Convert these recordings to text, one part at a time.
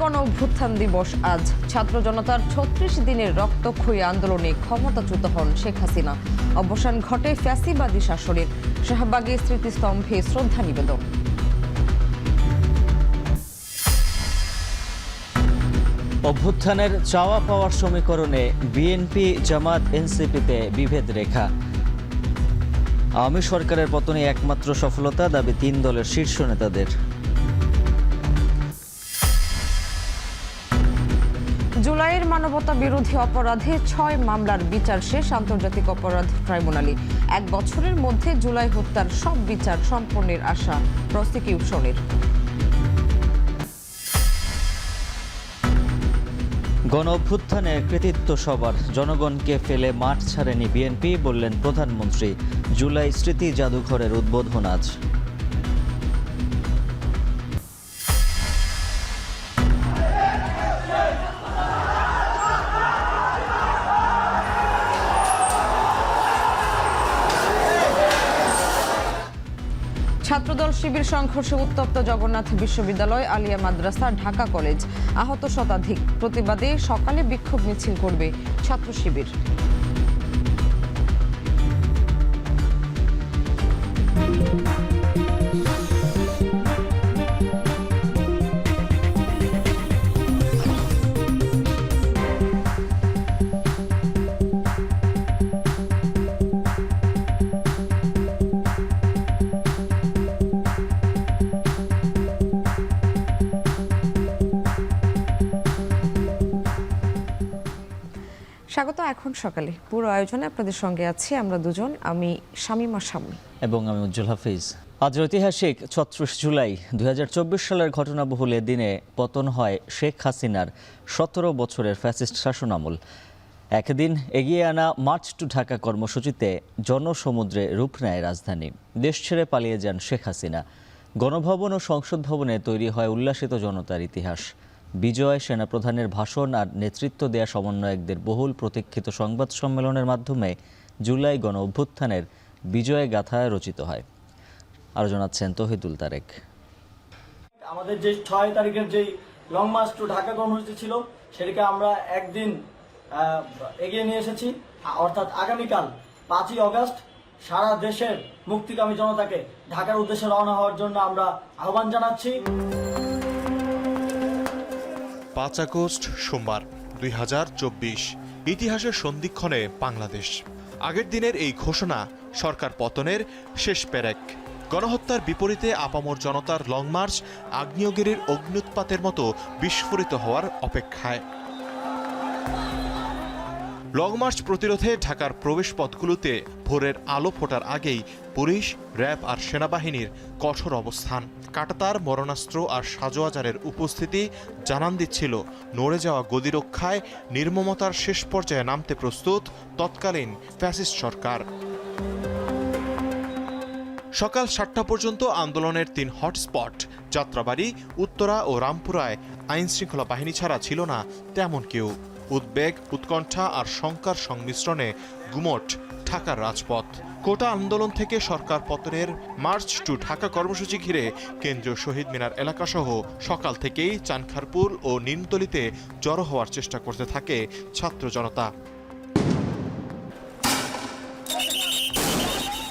গণ অভ্যুত্থান দিবস আজ। ছাত্র জনতার ৩৬ দিনের রক্তক্ষয়ী আন্দোলনে ক্ষমতাচ্যুত হন শেখ হাসিনা। অবসান ঘটে ফ্যাসিবাদী শাসনের। শাহবাগে স্মৃতিস্তম্ভে শ্রদ্ধা নিবেদন। অভ্যুত্থানের চাওয়া পাওয়ার সমীকরণে বিএনপি, জামাত, এনসিপিতে বিভেদ রেখা। আওয়ামী সরকারের পতনে একমাত্র সফলতা, দাবি ৩ দলের শীর্ষ নেতাদের। জুলাইয়ের মানবতা বিরোধী অপরাধে ৬ মামলার বিচার শেষ আন্তর্জাতিক অপরাধ ট্রাইব্যুনালে। ১ বছরের মধ্যে জুলাই হত্যার সব বিচার সম্পন্নের আশা প্রসিকিউশনের। গণ অভ্যুত্থানে কৃতিত্ব সবার, জনগণকে ফেলে মাঠ ছাড়েনি বিএনপি, বললেন প্রধানমন্ত্রী। জুলাই স্মৃতি জাদুঘরের উদ্বোধন আজ। ছাত্রদল শিবির সংঘর্ষে উত্তপ্ত জগন্নাথ বিশ্ববিদ্যালয়, আলিয়া মাদ্রাসা, ঢাকা কলেজ। আহত শতাধিক। প্রতিবাদে সকালে বিক্ষোভ মিছিল করবে ছাত্র শিবির। স্বাগত এখন সকালে। পুরো আয়োজনে আপনাদের সঙ্গে আছি আমরা দুজন, আমি শামীমা শামী এবং আমি উজ্জ্বল হাফিজ। আজ ঐতিহাসিক ৩৬ জুলাই ২০২৪ সালের ঘটনাবহুল দিনে পতন হয় শেখ হাসিনার ১৭ বছরের ফ্যাসিস্ট শাসনামল। একদিন এগিয়ে আনা মার্চ টু ঢাকা কর্মসূচিতে জনসমুদ্রে রূপ নেয় রাজধানী। দেশ ছেড়ে পালিয়ে যান শেখ হাসিনা। গণভবন ও সংসদ ভবনে তৈরি হয় উল্লাসিত জনতার ইতিহাস। বিজয়, সেনাপ্রধানের ভাষণ আর নেতৃত্ব দেয়া সমন্বয়কদের বহুল প্রতীক্ষিত সংবাদ সম্মেলনের মাধ্যমে জুলাই গণ অভ্যুত্থানের বিজয় গাথা রচিত হয়। আরো জানাচ্ছেন তৌহিদুল তারেক। আমাদের যে ৬ তারিখের যে লং মার্চ টু ঢাকা কর্মসূচি ছিল সেটাকে আমরা একদিন এগিয়ে নিয়ে এসেছি, অর্থাৎ আগামীকাল ৫ই অগস্ট সারা দেশের মুক্তিকামী জনতাকে ঢাকার উদ্দেশ্যে রওনা হওয়ার জন্য আমরা আহ্বান জানাচ্ছি। ৫ আগস্ট সোমবার ২০২৪, ইতিহাসের সন্ধিক্ষণে বাংলাদেশ। আগের দিনের এই ঘোষণা সরকার পতনের শেষ পেরেক। গণহত্যার বিপরীতে আপামর জনতার লং মার্চ আগ্নেয়গিরির অগ্ন্যুৎপাতের মতো বিস্ফোরিত হওয়ার অপেক্ষায়। লং মার্চ প্রতিরোধে ঢাকার প্রবেশপথগুলোতে ভোরের আলো ফোটার আগেই পুলিশ, র্যাব আর সেনাবাহিনীর কঠোর অবস্থান। কাঁটাতার, মরণাস্ত্র আর সাজোয়াজারের উপস্থিতি জানান দিচ্ছিল নড়ে যাওয়া গদিরক্ষায় নির্মমতার শেষ পর্যায়ে নামতে প্রস্তুত তৎকালীন ফ্যাসিস্ট সরকার। সকাল ৭টা পর্যন্ত আন্দোলনের ৩ হটস্পট যাত্রাবাড়ি, উত্তরা ও রামপুরায় আইনশৃঙ্খলা বাহিনী ছাড়া ছিল না তেমন কেউ। উদ্বেগ, উৎকণ্ঠা আর শঙ্কার সংমিশ্রণে গুমট ঢাকার রাজপথ। কোটা আন্দোলন থেকে সরকার পতনের মার্চ টু ঢাকা কর্মসূচি ঘিরে কেন্দ্রীয় শহীদ মিনার এলাকাসহ সকাল থেকেই চানখারপুল ও নিমতলিতে জড়ো হওয়ার চেষ্টা করতে থাকে ছাত্র জনতা।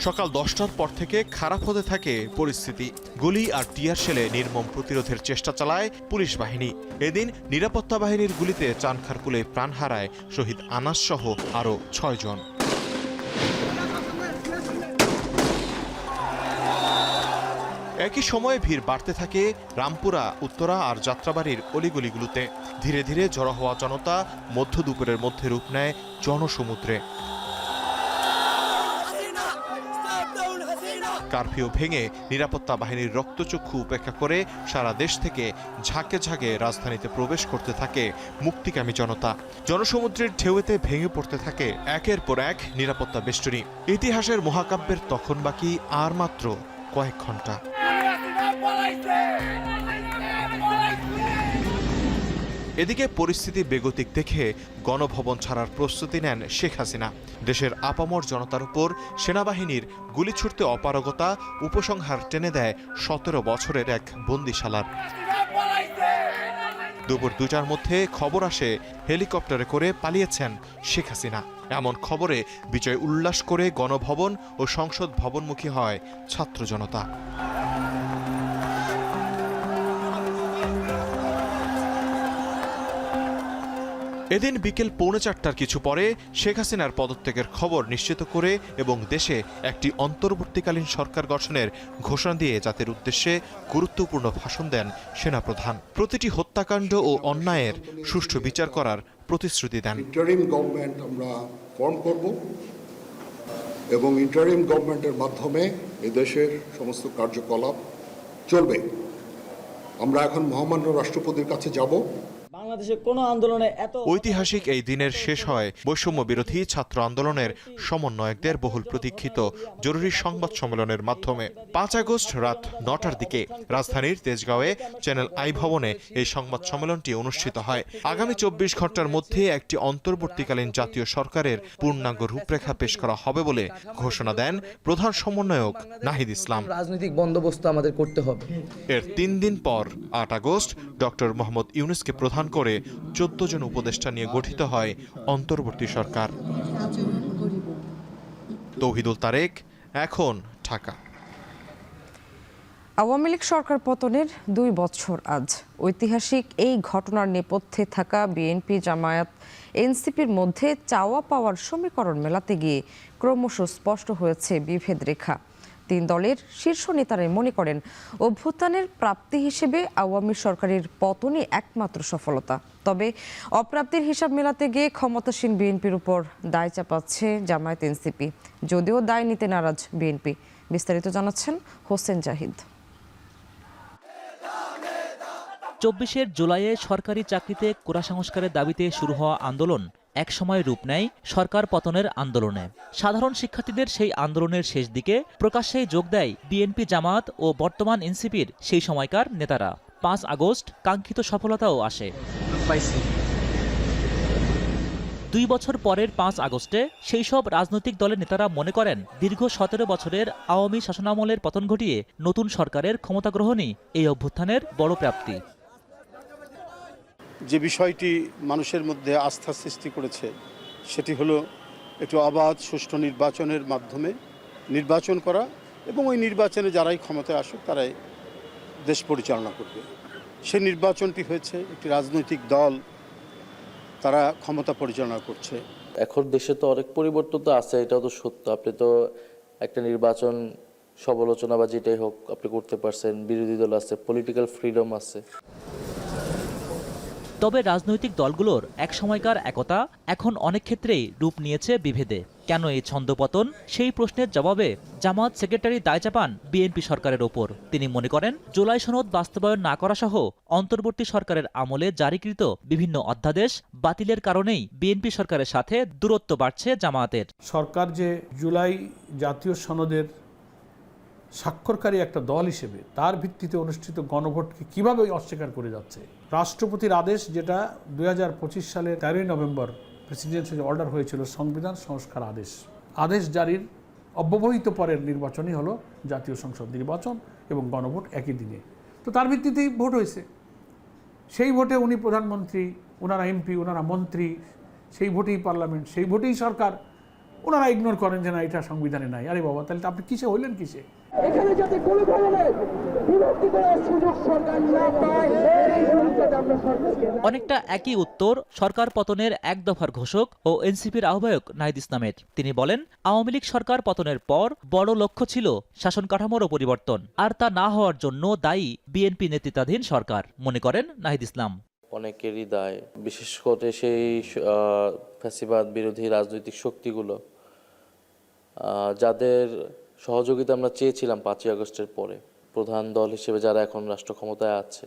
সকাল 10টার পর থেকে খারাপ হতে থাকে পরিস্থিতি। গুলি আর টিয়ার শেলে নির্মম প্রতিরোধের চেষ্টা চালায় পুলিশ বাহিনী। এদিন নিরাপত্তা বাহিনীর গুলিতে চানখারপুলে প্রাণ হারায় শহীদ আনাস সহ আরও ৬ জন। একই সময়ে ভিড় বাড়তে থাকে রামপুরা, উত্তরা আর যাত্রাবাড়ির অলিগলিগুলোতে। ধীরে ধীরে জড়ো হওয়া জনতা মধ্য দুপুরের মধ্যে রূপ নেয় জনসমুদ্রে। কারফিউ ভেঙে নিরাপত্তা বাহিনীর রক্তচক্ষু উপেক্ষা করে সারা দেশ থেকে ঝাঁকে ঝাঁকে রাজধানীতে প্রবেশ করতে থাকে মুক্তিকামী জনতা। জনসমুদ্রের ঢেউতে ভেঙে পড়তে থাকে একের পর এক নিরাপত্তা বেষ্টনী। ইতিহাসের মহাকাব্যের তখন বাকি আর মাত্র কয়েক ঘন্টা। এদিকে পরিস্থিতি বেগতিক দেখে গণভবন ছাড়ার প্রস্তুতি নেন শেখ হাসিনা। দেশের আপামর জনতার উপর সেনাবাহিনীর গুলি ছুড়তে অপারগতা উপসংহার টেনে দেয় ১৭ বছরের এক বন্দিশালার। দুপুর 2টার মধ্যে খবর আসে হেলিকপ্টারে করে পালিয়েছেন শেখ হাসিনা। এমন খবরে বিজয় উল্লাস করে গণভবন ও সংসদ ভবনমুখী হয় ছাত্র জনতা। এদিন বিকেল 4:45 কিছু পরে শেখ হাসিনার পদত্যাগের খবর নিশ্চিত করে এবং দেশে একটি অন্তর্বর্তীকালীন সরকার গঠনের ঘোষণা দিয়ে জাতির উদ্দেশ্যে গুরুত্বপূর্ণ ভাষণ দেন সেনাপ্রধান। প্রতিটি হত্যাকাণ্ড ও অন্যায়ের সুষ্ঠু বিচার করার প্রতিশ্রুতি দেন। ইন্টারিম গভর্নমেন্ট আমরা ফর্ম করব এবং ইন্টারিম গভর্নমেন্টের মাধ্যমে এই দেশের সমস্ত কার্যকলাপ চলবে। আমরা এখন মহামান্য রাষ্ট্রপতির কাছে যাব। বাংলাদেশের কোনো আন্দোলনে এত ঐতিহাসিক এই দিনের শেষ হয় বৈষম্য বিরোধী ছাত্র আন্দোলনের সমন্বয়কদের বহুল প্রতীক্ষিত জরুরি সংবাদ সম্মেলনের মাধ্যমে। 5 আগস্ট রাত 9টার দিকে রাজধানীর তেজগাঁওয়ে চ্যানেল আই ভবনে এই সংবাদ সম্মেলনটি অনুষ্ঠিত হয়। আগামী 24 ঘন্টার মধ্যে একটি অন্তর্বর্তীকালীন জাতীয় সরকারের পূর্ণাঙ্গ রূপরেখা পেশ করা হবে বলে ঘোষণা দেন প্রধান সমন্বয়ক নাহিদ ইসলাম। রাজনৈতিক বন্দোবস্ত আমাদের করতে হবে। এর 3 দিন পর 8 আগস্ট ডক্টর মোহাম্মদ ইউনূসকে প্রধান করে 14 জন উপদেষ্টা নিয়ে গঠিত হয় অন্তর্বর্তী সরকার। তৌহিদুল তারেক, এখন ঢাকা। আওয়ামী লীগ সরকার পতনের 2 বছর আজ। ঐতিহাসিক এই ঘটনার নেপথ্যে থাকা বিএনপি, জামায়াত, এনসিপির মধ্যে চাওয়া পাওয়ার সমীকরণ মেলাতে গিয়ে ক্রমশ স্পষ্ট হয়েছে বিভেদ রেখা। 3 দলের শীর্ষ নেতারাই মনে করেন অভ্যুত্থানের প্রাপ্তি হিসেবে আওয়ামী সরকারের পতনই একমাত্র সফলতা। তবে অপ্রাপ্তির হিসাব মেলাতে গিয়ে ক্ষমতাসীন বিএনপির উপর দায় চাপাচ্ছে জামায়াত, এনসিপি, যদিও দায় নিতে নারাজ বিএনপি। বিস্তারিত জানাচ্ছেন হোসেন জাহিদ। 24 জুলাইয়ে সরকারি চাকরিতে কোটা সংস্কারের দাবিতে শুরু হওয়া আন্দোলন একসময় রূপ নেয় সরকার পতনের আন্দোলনে। সাধারণ শিক্ষার্থীদের সেই আন্দোলনের শেষ দিকে প্রকাশ্যেই যোগ দেয় বিএনপি, জামায়াত ও বর্তমান এনসিপির সেই সময়কার নেতারা। 5 আগস্ট কাঙ্ক্ষিত সফলতাও আসে। 2 বছর পরের 5 আগস্টে সেই সব রাজনৈতিক দলের নেতারা মনে করেন দীর্ঘ 17 বছরের আওয়ামী শাসনামলের পতন ঘটিয়ে নতুন সরকারের ক্ষমতা গ্রহণই এই অভ্যুত্থানের বড় প্রাপ্তি। যে বিষয়টি মানুষের মধ্যে আস্থা সৃষ্টি করেছে সেটি হলো একটু অবাধ সুষ্ঠু নির্বাচনের মাধ্যমে নির্বাচন করা এবং ওই নির্বাচনে যারাই ক্ষমতায় আসুক তারাই দেশ পরিচালনা করবে। সেই নির্বাচনটি হয়েছে একটি রাজনৈতিক দল তারা ক্ষমতা পরিচালনা করছে। এখন দেশে তো অনেক পরিবর্তন তো আছে, এটাও তো সত্য। আপনি তো একটা নির্বাচন সমালোচনা বা যেটাই হোক আপনি করতে পারছেন, বিরোধী দল আছে, পলিটিক্যাল ফ্রিডম আছে। তবে রাজনৈতিক দলগুলোর এক সময়কার একতা এখন অনেক ক্ষেত্রেই রূপ নিয়েছে বিভেদে। কেন এই ছন্দপতন, সেই প্রশ্নের জবাবে জামায়াত সেক্রেটারি দায় চাপান বিএনপি সরকারের ওপর। তিনি মনে করেন জুলাই সনদ বাস্তবায়ন না করা সহ অন্তর্বর্তী সরকারের আমলে জারিকৃত বিভিন্ন অধ্যাদেশ বাতিলের কারণেই বিএনপি সরকারের সাথে দূরত্ব বাড়ছে জামায়াতের। সরকার যে জুলাই জাতীয় সনদের স্বাক্ষরকারী একটা দল হিসেবে তার ভিত্তিতে অনুষ্ঠিত গণভোটকে কিভাবে অস্বীকার করে যাচ্ছে। রাষ্ট্রপতির আদেশ, যেটা 2025 সালে 13 নভেম্বর প্রেসিডেন্সিয়াল অর্ডার হয়েছিল, সংবিধান সংস্কার আদেশ জারির অব্যবহিত পরের নির্বাচনই হলো জাতীয় সংসদ নির্বাচন এবং গণভোট একই দিনে। তো তার ভিত্তিতেই ভোট হয়েছে। সেই ভোটে উনি প্রধানমন্ত্রী, ওনারা এমপি, ওনারা মন্ত্রী, সেই ভোটেই পার্লামেন্ট, সেই ভোটেই সরকার। ওনারা ইগনোর করেন যে না, এটা সংবিধানে নাই। আরে বাবা, তাহলে আপনি কিসে হইলেন কিসে? এখানে যাতে কোনো ধরনের বিভক্তি করার সুযোগ সরকার না পায়, অনেকটা একই উত্তর সরকার পতনের এক দফার ঘোষক ও এনসিপির আহ্বায়ক নাহিদ ইসলামের। তিনি বলেন আওয়ামী লীগ সরকার পতনের পর বড় লক্ষ্য ছিল শাসন কাঠামোরও পরিবর্তন, আর তা না হওয়ার জন্য দায়ী বিএনপি নেতৃত্বাধীন সরকার, মনে করেন নাহিদ ইসলাম। অনেকেরই দায়, বিশেষ করে সেই ফ্যাসিবাদ বিরোধী রাজনৈতিক শক্তিগুলো যাদের সহযোগিতা আমরা চেয়েছিলাম 5 আগস্টের পরে, প্রধান দল হিসেবে যারা এখন রাষ্ট্র ক্ষমতায় আছে,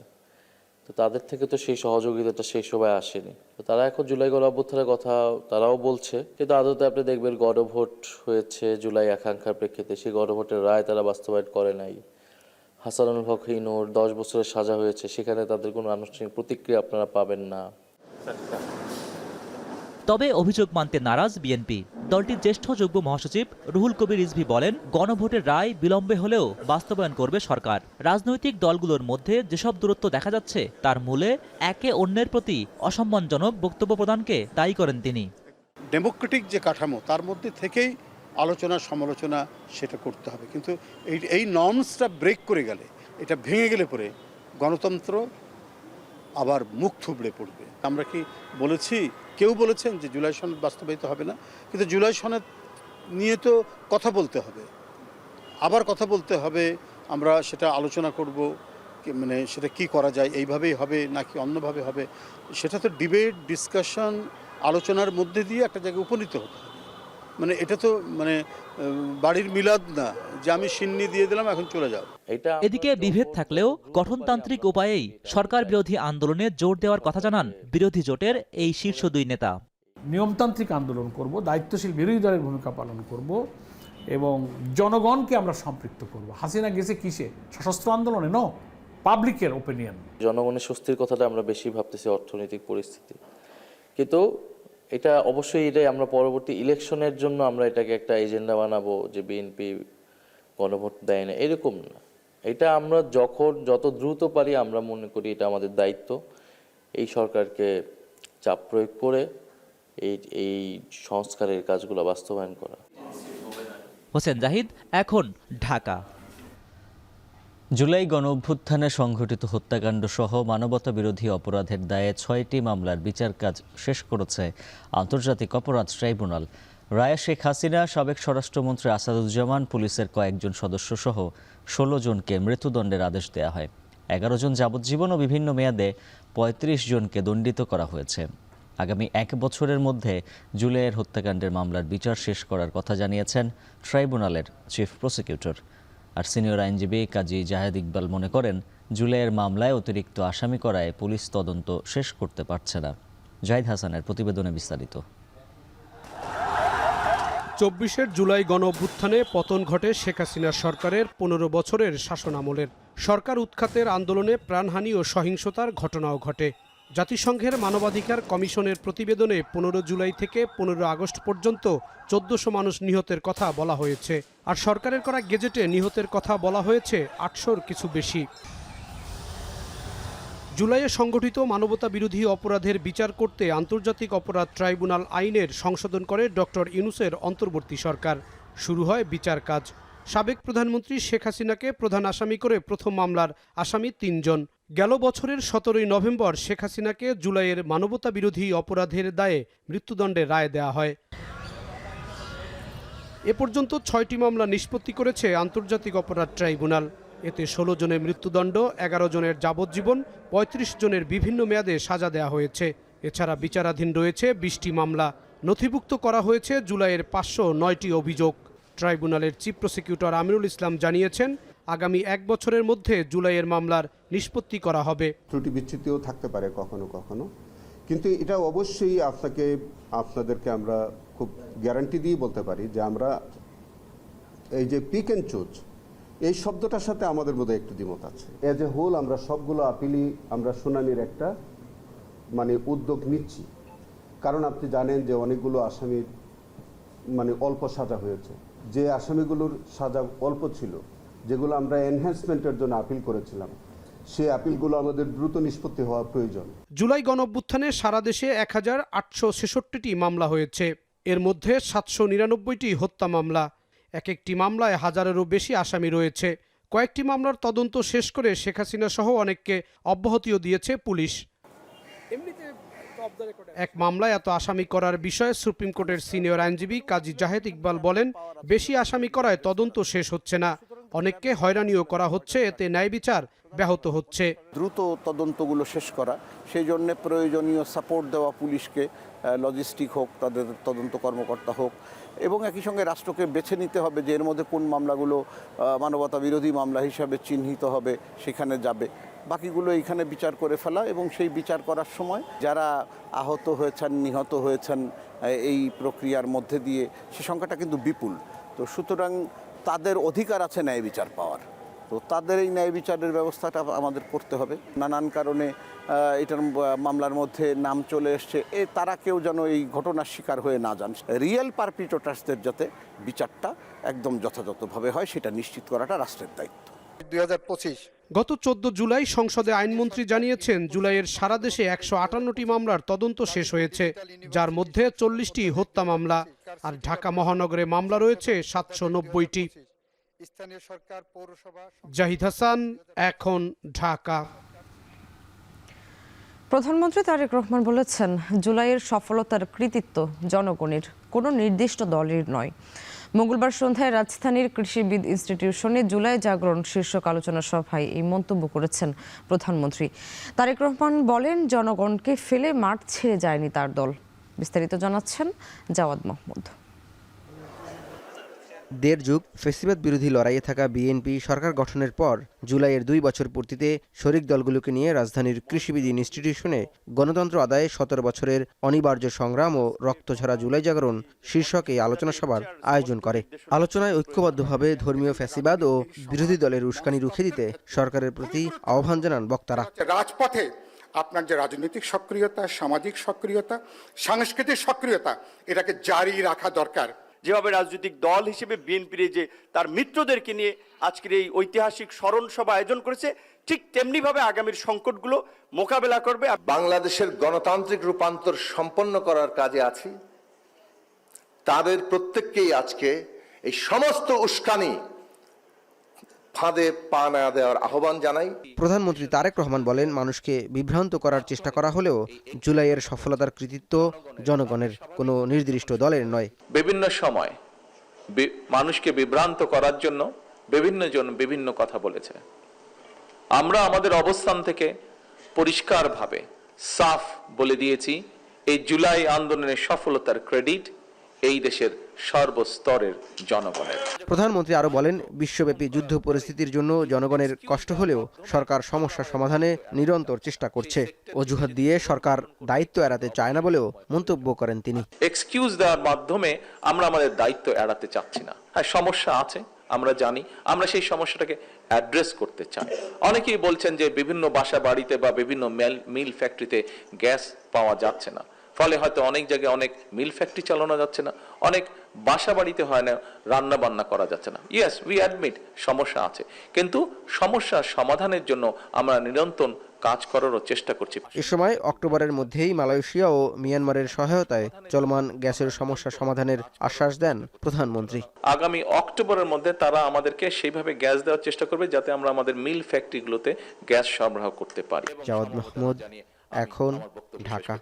তো তাদের থেকে তো সেই সহযোগিতাটা সেই সময় আসেনি। তো তারা এখন জুলাই গণ অভ্যুত্থানের কথা তারাও বলছে, কিন্তু আদতে আপনি দেখবেন গণভোট হয়েছে জুলাই আকাঙ্ক্ষার প্রেক্ষিতে, সেই গণভোটের রায় তারা বাস্তবায়ন করে নাই। হাসানুল হক হিনুর 10 বছরের সাজা হয়েছে, সেখানে তাদের কোনো আনুষ্ঠানিক প্রতিক্রিয়া আপনারা পাবেন না। তবে অভিযোগ মানতে নারাজ বিএনপি। দলটির জ্যেষ্ঠ যুগ্ম মহাসচিব রুহুল কবির রিজভী বলেন, গণভোটের রায় বিলম্বে হলেও বাস্তবায়ন করবে সরকার। রাজনৈতিক দলগুলোর মধ্যে যেসব দূরত্ব দেখা যাচ্ছে তার মূলে একে অন্যের প্রতি অসম্মানজনক বক্তব্য প্রদানকে দায়ী করেন তিনি। ডেমোক্রেটিক যে কাঠামো তার মধ্যে থেকেই আলোচনা সমালোচনা সেটা করতে হবে, কিন্তু এই নর্মসটা ব্রেক করে গেলে, এটা ভেঙে গেলে পরে গণতন্ত্র আবার মুখ থুবড়ে পড়বে। আমরা কি বলেছি, কেউ বলেছেন যে জুলাই সনদ বাস্তবায়িত হবে না, কিন্তু জুলাই সনদ নিয়ে তো কথা বলতে হবে, আবার কথা বলতে হবে। আমরা সেটা আলোচনা করব, মানে সেটা কি করা যায়, এইভাবেই হবে নাকি অন্যভাবে হবে, সেটা তো ডিবেট, ডিসকাশন, আলোচনার মধ্যে দিয়ে একটা জায়গায় উপনীত হতে হবে। মানে এটা তো মানে বাড়ির মিলাদ না যে আমি সিন্নি দিয়ে দিলাম এখন চলে যাও। এদিকে বিভেদ থাকলেও গঠনতান্ত্রিক উপায়েই সরকার বিরোধী আন্দোলনে জোর দেওয়ার কথা জানান বিরোধী জোটের এই শীর্ষ দুই নেতা। নিয়মতান্ত্রিক আন্দোলন করব, দায়িত্বশীল বিরোধী দলের ভূমিকা পালন করব এবং জনগণকে আমরা সম্পৃক্ত করব। হাসিনা গেছে কিসে? সশস্ত্র আন্দোলনে, পাবলিকের ওপিনিয়ন। জনগণের স্বস্তির কথাটা আমরা বেশি ভাবতেছি অর্থনৈতিক পরিস্থিতি, কিন্তু এটা অবশ্যই এটাই আমরা পরবর্তী ইলেকশনের জন্য আমরা এটাকে একটা এজেন্ডা বানাবো যে বিএনপি গণভোট দেয় না, এরকম না। এটা আমরা যত দ্রুত পারি আমরা মনে করি এটা আমাদের দায়িত্ব এই সরকারকে চাপ প্রয়োগ করে এই সংস্কারের কাজগুলো বাস্তবায়ন করা। হোসেন জাহিদ, এখন, ঢাকা। জুলাই গণঅভ্যুত্থানে সংঘটিত হত্যাকাণ্ড সহ মানবতা বিরোধী অপরাধের দায়ে ৬টি মামলার বিচার কাজ শেষ করেছে আন্তর্জাতিক অপরাধ ট্রাইব্যুনাল। রায়ে শেখ হাসিনা, সাবেক স্বরাষ্ট্রমন্ত্রী আসাদুজ্জামান, পুলিশের কয়েকজন সদস্য সহ ১৬ জনকে মৃত্যুদণ্ডের আদেশ দেওয়া হয়। ১১ জন যাবজ্জীবন ও বিভিন্ন মেয়াদে ৩৫ জনকে দণ্ডিত করা হয়েছে। আগামী ১ বছরের মধ্যে জুলাইয়ের হত্যাকাণ্ডের মামলার বিচার শেষ করার কথা জানিয়েছেন ট্রাইব্যুনালের চিফ প্রসিকিউটর। আর সিনিয়র আইনজীবী কাজী জাহেদ ইকবাল মনে করেন, জুলাইয়ের মামলায় অতিরিক্ত আসামি করায় পুলিশ তদন্ত শেষ করতে পারছে না। জাহিদ হাসানের প্রতিবেদনে বিস্তারিত। ২৪ জুলাই গণঅভ্যুত্থানে পতন ঘটে শেখ হাসিনা সরকারের ১৫ বছরের শাসনামলের। সরকার উৎখাতের আন্দোলনে প্রাণহানি ও সহিংসতার ঘটনাও ঘটে। জাতিসংঘের মানবাধিকার কমিশনের প্রতিবেদনে ১৫ জুলাই থেকে ১৫ আগস্ট পর্যন্ত ১৪০০ মানুষ নিহতের কথা বলা হয়েছে, আর সরকারের করা গেজেটে নিহতের কথা বলা হয়েছে ৮০০-র কিছু বেশি। জুলাইয়ে সংগঠিত মানবতা বিরোধী অপরাধের বিচার করতে আন্তর্জাতিক অপরাধ ট্রাইব্যুনাল আইনের সংশোধন করে ডক্টর ইউনূসের অন্তর্বর্তী সরকার। শুরু হয় বিচার কাজ। সাবেক প্রধানমন্ত্রী শেখ হাসিনাকে প্রধান আসামি করে প্রথম মামলার আসামি ৩ জন। গেল বছরের ১৭ই নভেম্বর শেখ হাসিনাকে জুলাইয়ের মানবতা বিরোধী অপরাধের দায়ে মৃত্যুদণ্ডের রায় দেওয়া হয়। এ পর্যন্ত ৬টি মামলা নিষ্পত্তি করেছে আন্তর্জাতিক অপরাধ ট্রাইব্যুনাল। এতে ১৬ জনের মৃত্যুদণ্ড, ১১ জনের যাবজ্জীবন, ৩৫ জনের বিভিন্ন মেয়াদে সাজা দেওয়া হয়েছে। এছাড়া বিচারাধীন রয়েছে ২০টি মামলা। নথিভুক্ত করা হয়েছে জুলাইয়ের ৫০৯টি অভিযোগ। ট্রাইব্যুনালের চিফ প্রসিকিউটর আমিনুল ইসলাম জানিয়েছেন, আগামী ১ বছরের মধ্যে জুলাইয়ের মামলার নিষ্পত্তি করা হবে। ত্রুটি বিচ্যুতিও থাকতে পারে কখনো কখনো, কিন্তু এটা অবশ্যই আপনাদেরকে আমরা খুব গ্যারান্টি দিয়ে বলতে পারি যে আমরা এই যে পিক অ্যান্ড চুজ এই শব্দটার সাথে আমাদের মধ্যে একটু দ্বিমত আছে। এজ এ হোল আমরা সবগুলো আপিলই আমরা শুনানির একটা উদ্যোগ নিচ্ছি, কারণ আপনি জানেন যে অনেকগুলো আসামির অল্প সাজা হয়েছে। যে আসামিগুলোর সাজা অল্প ছিল, যেগুলো আমরা এনহ্যান্সমেন্টের জন্য আপিল করেছিলাম, সেই আপিলগুলো আমাদের দ্রুত নিষ্পত্তি হওয়া প্রয়োজন। জুলাই গণঅভ্যুত্থানে সারা দেশে ১,৮৬৬টি মামলা হয়েছে। এর মধ্যে ৭৯৯টি হত্যা মামলা। এক একটি মামলায় হাজারেরও বেশি আসামি রয়েছে। কয়েকটি মামলার তদন্ত শেষ করে শেখ হাসিনা সহ অনেককে অব্যাহতিও দিয়েছে পুলিশ। এক মামলায় এত আসামি করার বিষয়ে সুপ্রিম কোর্টের সিনিয়র আইনজীবী কাজী জাহেদ ইকবাল বলেন, বেশি আসামি করায় তদন্ত শেষ হচ্ছে না, অনেককে হয়রানিও করা হচ্ছে, এতে ন্যায় বিচার ব্যাহত হচ্ছে। দ্রুত তদন্তগুলো শেষ করা, সেই জন্য প্রয়োজনীয় সাপোর্ট দেওয়া পুলিশকে, লজিস্টিক হোক, তাদের তদন্ত কর্মকর্তা হোক, এবং একই সঙ্গে রাষ্ট্রকে বেছে নিতে হবে যে এর মধ্যে কোন মামলাগুলো মানবতা বিরোধী মামলা হিসাবে চিহ্নিত হবে, সেখানে যাবে। বাকিগুলো এইখানে বিচার করে ফেলা, এবং সেই বিচার করার সময় যারা আহত হয়েছেন, নিহত হয়েছেন এই প্রক্রিয়ার মধ্যে দিয়ে, সে সংখ্যাটা কিন্তু বিপুল। তো সুতরাং তাদের অধিকার আছে ন্যায় বিচার পাওয়ার। তো তাদের এই ন্যায় বিচারের ব্যবস্থাটা আমাদের করতে হবে। নানান কারণে এটার মামলার মধ্যে নাম চলে এসছে, তারা কেউ যেন এই ঘটনার শিকার হয়ে না যান। রিয়েল পারপিট্রেটরসদের যাতে বিচারটা একদম যথাযথভাবে হয় সেটা নিশ্চিত করাটা রাষ্ট্রের দায়িত্ব। 2025 গত 14 জুলাই সংসদে আইনমন্ত্রী জানিয়েছেন জুলাইয়ের সারা দেশে 158টি মামলার তদন্ত শেষ হয়েছে, যার মধ্যে 40টি হত্যা মামলা, আর ঢাকা মহানগরে মামলা রয়েছে 790টি। জাহিদ হাসান, এখন ঢাকা। প্রধানমন্ত্রী তারেক রহমান বলেছেন, জুলাইয়ের সফলতার কৃতিত্ব জনগণের, কোনো নির্দিষ্ট দলের নয়। মঙ্গলবার সন্ধ্যায় রাজধানীর কৃষিবিদ ইনস্টিটিউশনে জুলাই জাগরণ শীর্ষক আলোচনা সভায় এই মন্তব্য করেছেন প্রধানমন্ত্রী। তারেক রহমান বলেন, জনগণকে ফেলে মাঠ ছেড়ে যায়নি তার দল। বিস্তারিত জানাচ্ছেন জাওয়াদ মাহমুদ। দেড় যুগ ফেসিবাদ বিরোধী লড়াইয়ে থাকা বিএনপি সরকার গঠনের পর জুলাইয়ের 2 বছর পূর্তিতে শরিক দলগুলোকে নিয়ে রাজধানীর কৃষিবিদ ইনস্টিটিউশনে গণতন্ত্র আদায়ে 17 বছরের অনিবার্য সংগ্রাম ও রক্তঝরা জুলাই জাগরণ শীর্ষক এই আলোচনা সভার আয়োজন করে। আলোচনায় ঐক্যবদ্ধভাবে ধর্মীয় ফ্যাসিবাদ ও বিরোধী দলের উস্কানি রুখে দিতে সরকারের প্রতি আহ্বান জানান বক্তারা। রাজপথে আপনার যে রাজনৈতিক সক্রিয়তা, সামাজিক সক্রিয়তা, সাংস্কৃতিক সক্রিয়তা, এটাকে জারি রাখা দরকার। যেভাবে রাজনৈতিক দল হিসেবে বিএনপির যে তার মিত্রদেরকে নিয়ে আজকের এই ঐতিহাসিক স্মরণ সভা আয়োজন করেছে, ঠিক তেমনিভাবে আগামীর সংকটগুলো মোকাবেলা করবে। বাংলাদেশের গণতান্ত্রিক রূপান্তর সম্পন্ন করার কাজে আছি, তাদের প্রত্যেককেই আজকে এই সমস্ত উস্কানি ফাঁদে পা না দেওয়ার আহ্বান জানাই। প্রধানমন্ত্রী তারেক রহমান বলেন, মানুষকে বিভ্রান্ত করার চেষ্টা করা হলেও জুলাইয়ের সফলতার কৃতিত্ব জনগণের, কোনো নির্দিষ্ট দলের নয়। বিভিন্ন সময় মানুষকে বিভ্রান্ত করার জন্য বিভিন্ন জন বিভিন্ন কথা বলেছে। আমরা আমাদের অবস্থান থেকে পরিষ্কারভাবে সাফ বলে দিয়েছি, এই জুলাই আন্দোলনের সফলতার ক্রেডিট এই দেশের সর্বস্তরের জনগণের। প্রধানমন্ত্রী আরো বলেন, বিশ্বব্যাপী যুদ্ধ পরিস্থিতির জন্য জনগণের কষ্ট হলেও সরকার সমস্যা সমাধানে নিরন্তর চেষ্টা করছে। অজুহাত দিয়ে সরকার দায়িত্ব এড়াতে চায় না বলেও মন্তব্য করেন তিনি। এক্সকিউজ দেওয়ার মাধ্যমে আমরা আমাদের দায়িত্ব এড়াতে চাচ্ছি না। হ্যাঁ, সমস্যা আছে, আমরা জানি, আমরা সেই সমস্যাটাকে অ্যাড্রেস করতে চাই। অনেকেই বলছেন যে বিভিন্ন বাসা বাড়িতে বা বিভিন্ন মিল ফ্যাক্টরিতে গ্যাস পাওয়া যাচ্ছে না, ফলে হয়তো অনেক জায়গায় অনেক মিল ফ্যাক্টরি চালানো যাচ্ছে না, অনেক বাসা বাড়িতে হয় না, রান্না বান্না করা যাচ্ছে না। ইয়েস, উই অ্যাডমিট সমস্যা আছে, কিন্তু সমস্যার সমাধানের জন্য আমরা নিরন্তর কাজ করারও চেষ্টা করছি। এ সময় অক্টোবরের মধ্যেই মালয়েশিয়া ও মিয়ানমারের সহায়তায় চলমান গ্যাসের সমস্যা সমাধানের আশ্বাস দেন প্রধানমন্ত্রী। আগামী অক্টোবরের মধ্যে তারা আমাদেরকে সেইভাবে গ্যাস দেওয়ার চেষ্টা করবে যাতে আমরা আমাদের মিল ফ্যাক্টরিগুলোতে গ্যাস সরবরাহ করতে পারি। জাওয়াদ মাহমুদ, এখন ঢাকা।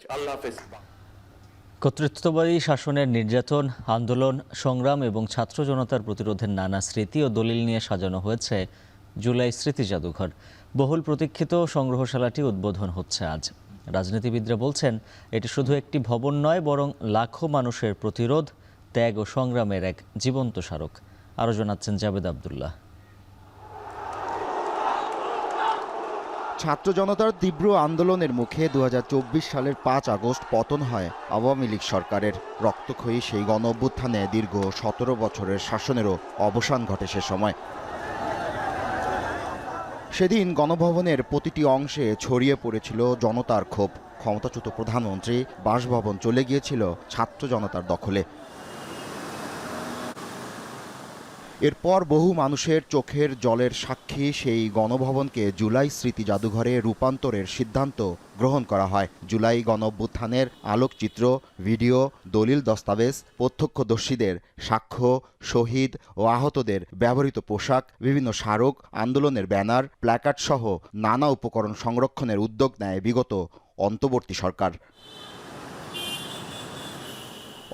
কর্তৃত্ববাদী শাসনের নির্যাতন, আন্দোলন, সংগ্রাম এবং ছাত্র জনতার প্রতিরোধের নানা স্মৃতি ও দলিল নিয়ে সাজানো হয়েছে জুলাই স্মৃতি জাদুঘর। বহুল প্রতীক্ষিত সংগ্রহশালাটি উদ্বোধন হচ্ছে আজ। রাজনীতিবিদরা বলছেন, এটি শুধু একটি ভবন নয়, বরং লাখো মানুষের প্রতিরোধ, ত্যাগ ও সংগ্রামের এক জীবন্ত স্মারক। আরও জানাচ্ছেন জাবেদ আবদুল্লাহ। ছাত্র জনতার তীব্র আন্দোলনের মুখে 2024 সালের 5 আগস্ট পতন হয় আওয়ামী লীগ সরকারের। রক্তক্ষয়ী সেই গণ অভ্যুত্থানে দীর্ঘ 17 বছরের শাসনেরও অবসান ঘটে সে সময়। সেদিন গণভবনের প্রতিটি অংশে ছড়িয়ে পড়েছিল জনতার ক্ষোভ। ক্ষমতাচ্যুত প্রধানমন্ত্রী বাসভবন চলে গিয়েছিল ছাত্র জনতার দখলে। এরপর বহু মানুষের চোখের জলের সাক্ষী সেই গণভবনকে জুলাই স্মৃতি জাদুঘরে রূপান্তরের সিদ্ধান্ত গ্রহণ করা হয়। জুলাই গণঅভ্যুত্থানের আলোকচিত্র, ভিডিও, দলিল দস্তাবেজ, প্রত্যক্ষদর্শীদের সাক্ষ্য, শহীদ ও আহতদের ব্যবহৃত পোশাক, বিভিন্ন স্মারক, আন্দোলনের ব্যানার, প্ল্যাকার্ড সহ নানা উপকরণ সংরক্ষণের উদ্যোগ নেয় বিগত অন্তর্বর্তী সরকার।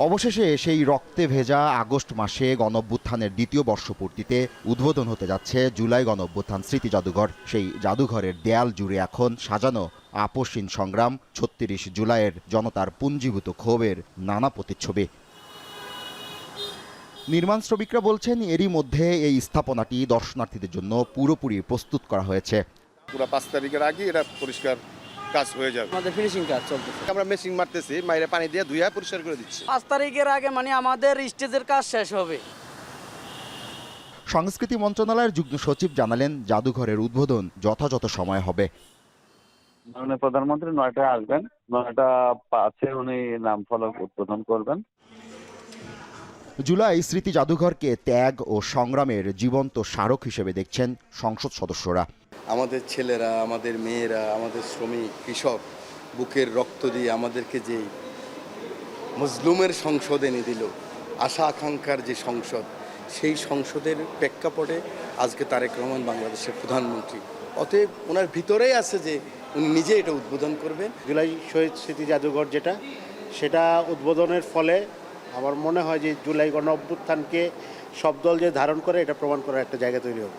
অবশেষে সেই রক্তে ভেজা আগস্ট মাসে গণঅভ্যুত্থানের দ্বিতীয় বর্ষপূর্তিতে উদ্বোধন হতে যাচ্ছে জুলাই গণঅভ্যুত্থান স্মৃতি জাদুঘর। সেই জাদুঘরের দেয়াল জুড়ে এখন সাজানো আপসহীন সংগ্রাম, 36 জুলাইয়ের জনতার পুঞ্জীভূত ক্ষোভের নানা প্রতিচ্ছবি। নির্মাণ শ্রমিকরা বলছেন, এরই মধ্যে এই স্থাপনাটি দর্শনার্থীদের জন্য পুরোপুরি প্রস্তুত করা হয়েছে। পুরো 5 তারিখের আগে এটা পরিষ্কার কাজ হয়ে যাবে। আমাদের ফিনিশিং কাজ চলতেছে, আমরা মেশিন মারতেছি, মাইরে পানি দিয়ে ধুইয়া পরিষ্কার করে দিচ্ছি। 5 তারিখের আগে মানে আমাদের স্টেজের কাজ শেষ হবে। সংস্কৃতি মন্ত্রণালয়ের যুগ্ম সচিব জানালেন, জাদুঘরের উদ্বোধন যথাযথ সময় হবে। মাননীয় প্রধানমন্ত্রী 9টায় আসবেন, 9:05 উনি নাম ফলক উদ্বোধন করবেন। জুলাই স্মৃতি জাদুঘরকে ত্যাগ ও সংগ্রামের জীবন্ত স্মারক হিসেবে দেখছেন সংসদ সদস্যরা। আমাদের ছেলেরা, আমাদের মেয়েরা, আমাদের শ্রমিক, কৃষক বুকের রক্ত দিয়ে আমাদেরকে যে মজলুমের সংসদ এনে দিল, আশা আকাঙ্ক্ষার যে সংসদ, সেই সংসদের প্রেক্ষাপটে আজকে তারেক রহমান বাংলাদেশের প্রধানমন্ত্রী। অতএব ওনার ভিতরেই আছে যে উনি নিজে এটা উদ্বোধন করবেন। জুলাই শহীদ স্মৃতি জাদুঘর সেটা উদ্বোধনের ফলে আমার মনে হয় যে জুলাই গণ অভ্যুত্থানকে সব দল যে ধারণ করে এটা প্রমাণ করার একটা জায়গা তৈরি হবে।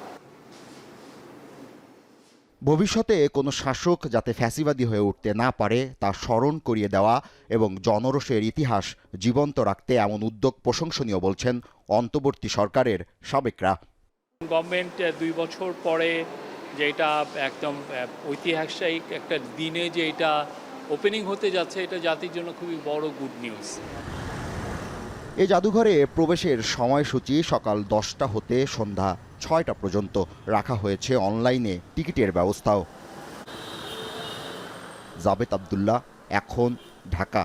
ভবিষ্যতে কোনো শাসক যাতে ফ্যাসিবাদী হয়ে উঠতে না পারে তা স্মরণ করিয়ে দেওয়া এবং জনরোষের ইতিহাস জীবন্ত রাখতে এমন উদ্যোগ প্রশংসনীয় বলছেন অন্তর্বর্তী সরকারের সাবেকরা। গভর্নমেন্ট 2 বছর পরে যেটা একদম ঐতিহাসিক একটা দিনে যে এটা ওপেনিং হতে যাচ্ছে, এটা জাতির জন্য খুবই বড় গুড নিউজ। এই জাদুঘরে প্রবেশের সময়সূচি সকাল 10টা হতে সন্ধ্যা 6টা পর্যন্ত। রাখা হয়েছে অনলাইনে টিকিটের ব্যবস্থাও। জাবেদ আব্দুল্লাহ, এখন, ঢাকা।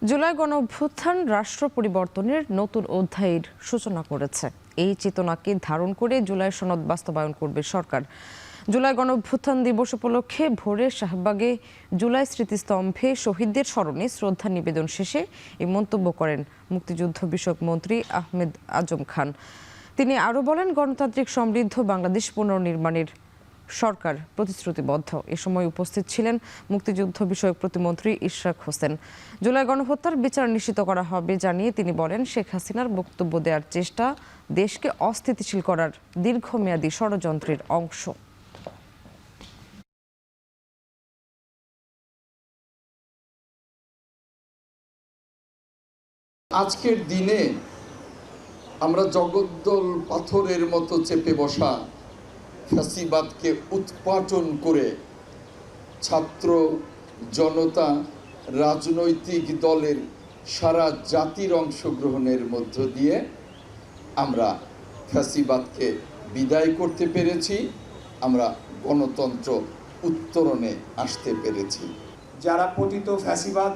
জুলাই গণঅভ্যুত্থান রাষ্ট্র পরিবর্তনের নতুন অধ্যায়ের সূচনা করেছে। এই চেতনাকে ধারণ করে জুলাই সনদ বাস্তবায়ন করবে সরকার। জুলাই গণঅভ্যুত্থান দিবস উপলক্ষে ভোরে শাহবাগে জুলাই স্মৃতিস্তম্ভে শহীদদের স্মরণে শ্রদ্ধা নিবেদন শেষে এই মন্তব্য করেন মুক্তিযুদ্ধ বিষয়ক মন্ত্রী আহমেদ আজম খান। তিনি আরও বলেন, গণতান্ত্রিক সমৃদ্ধ বাংলাদেশ পুনর্নির্মাণের সরকার প্রতিশ্রুতিবদ্ধ। এ সময় উপস্থিত ছিলেন মুক্তিযুদ্ধ বিষয়ক প্রতিমন্ত্রী ইশরাক হোসেন। জুলাই গণহত্যার বিচার নিশ্চিত করা হবে জানিয়ে তিনি বলেন, শেখ হাসিনার বক্তব্য দেওয়ার চেষ্টা দেশকে অস্থিতিশীল করার দীর্ঘমেয়াদী ষড়যন্ত্রের অংশ। আজকের দিনে আমরা জগদ্দল পাথরের মতো চেপে বসা ফ্যাসিবাদকে উৎপাটন করে ছাত্র জনতা, রাজনৈতিক দলের সারা জাতির অংশগ্রহণের মধ্য দিয়ে আমরা ফ্যাসিবাদকে বিদায় করতে পেরেছি। আমরা গণতন্ত্র উত্তরণে আসতে পেরেছি। যারা পতিত ফ্যাসিবাদ,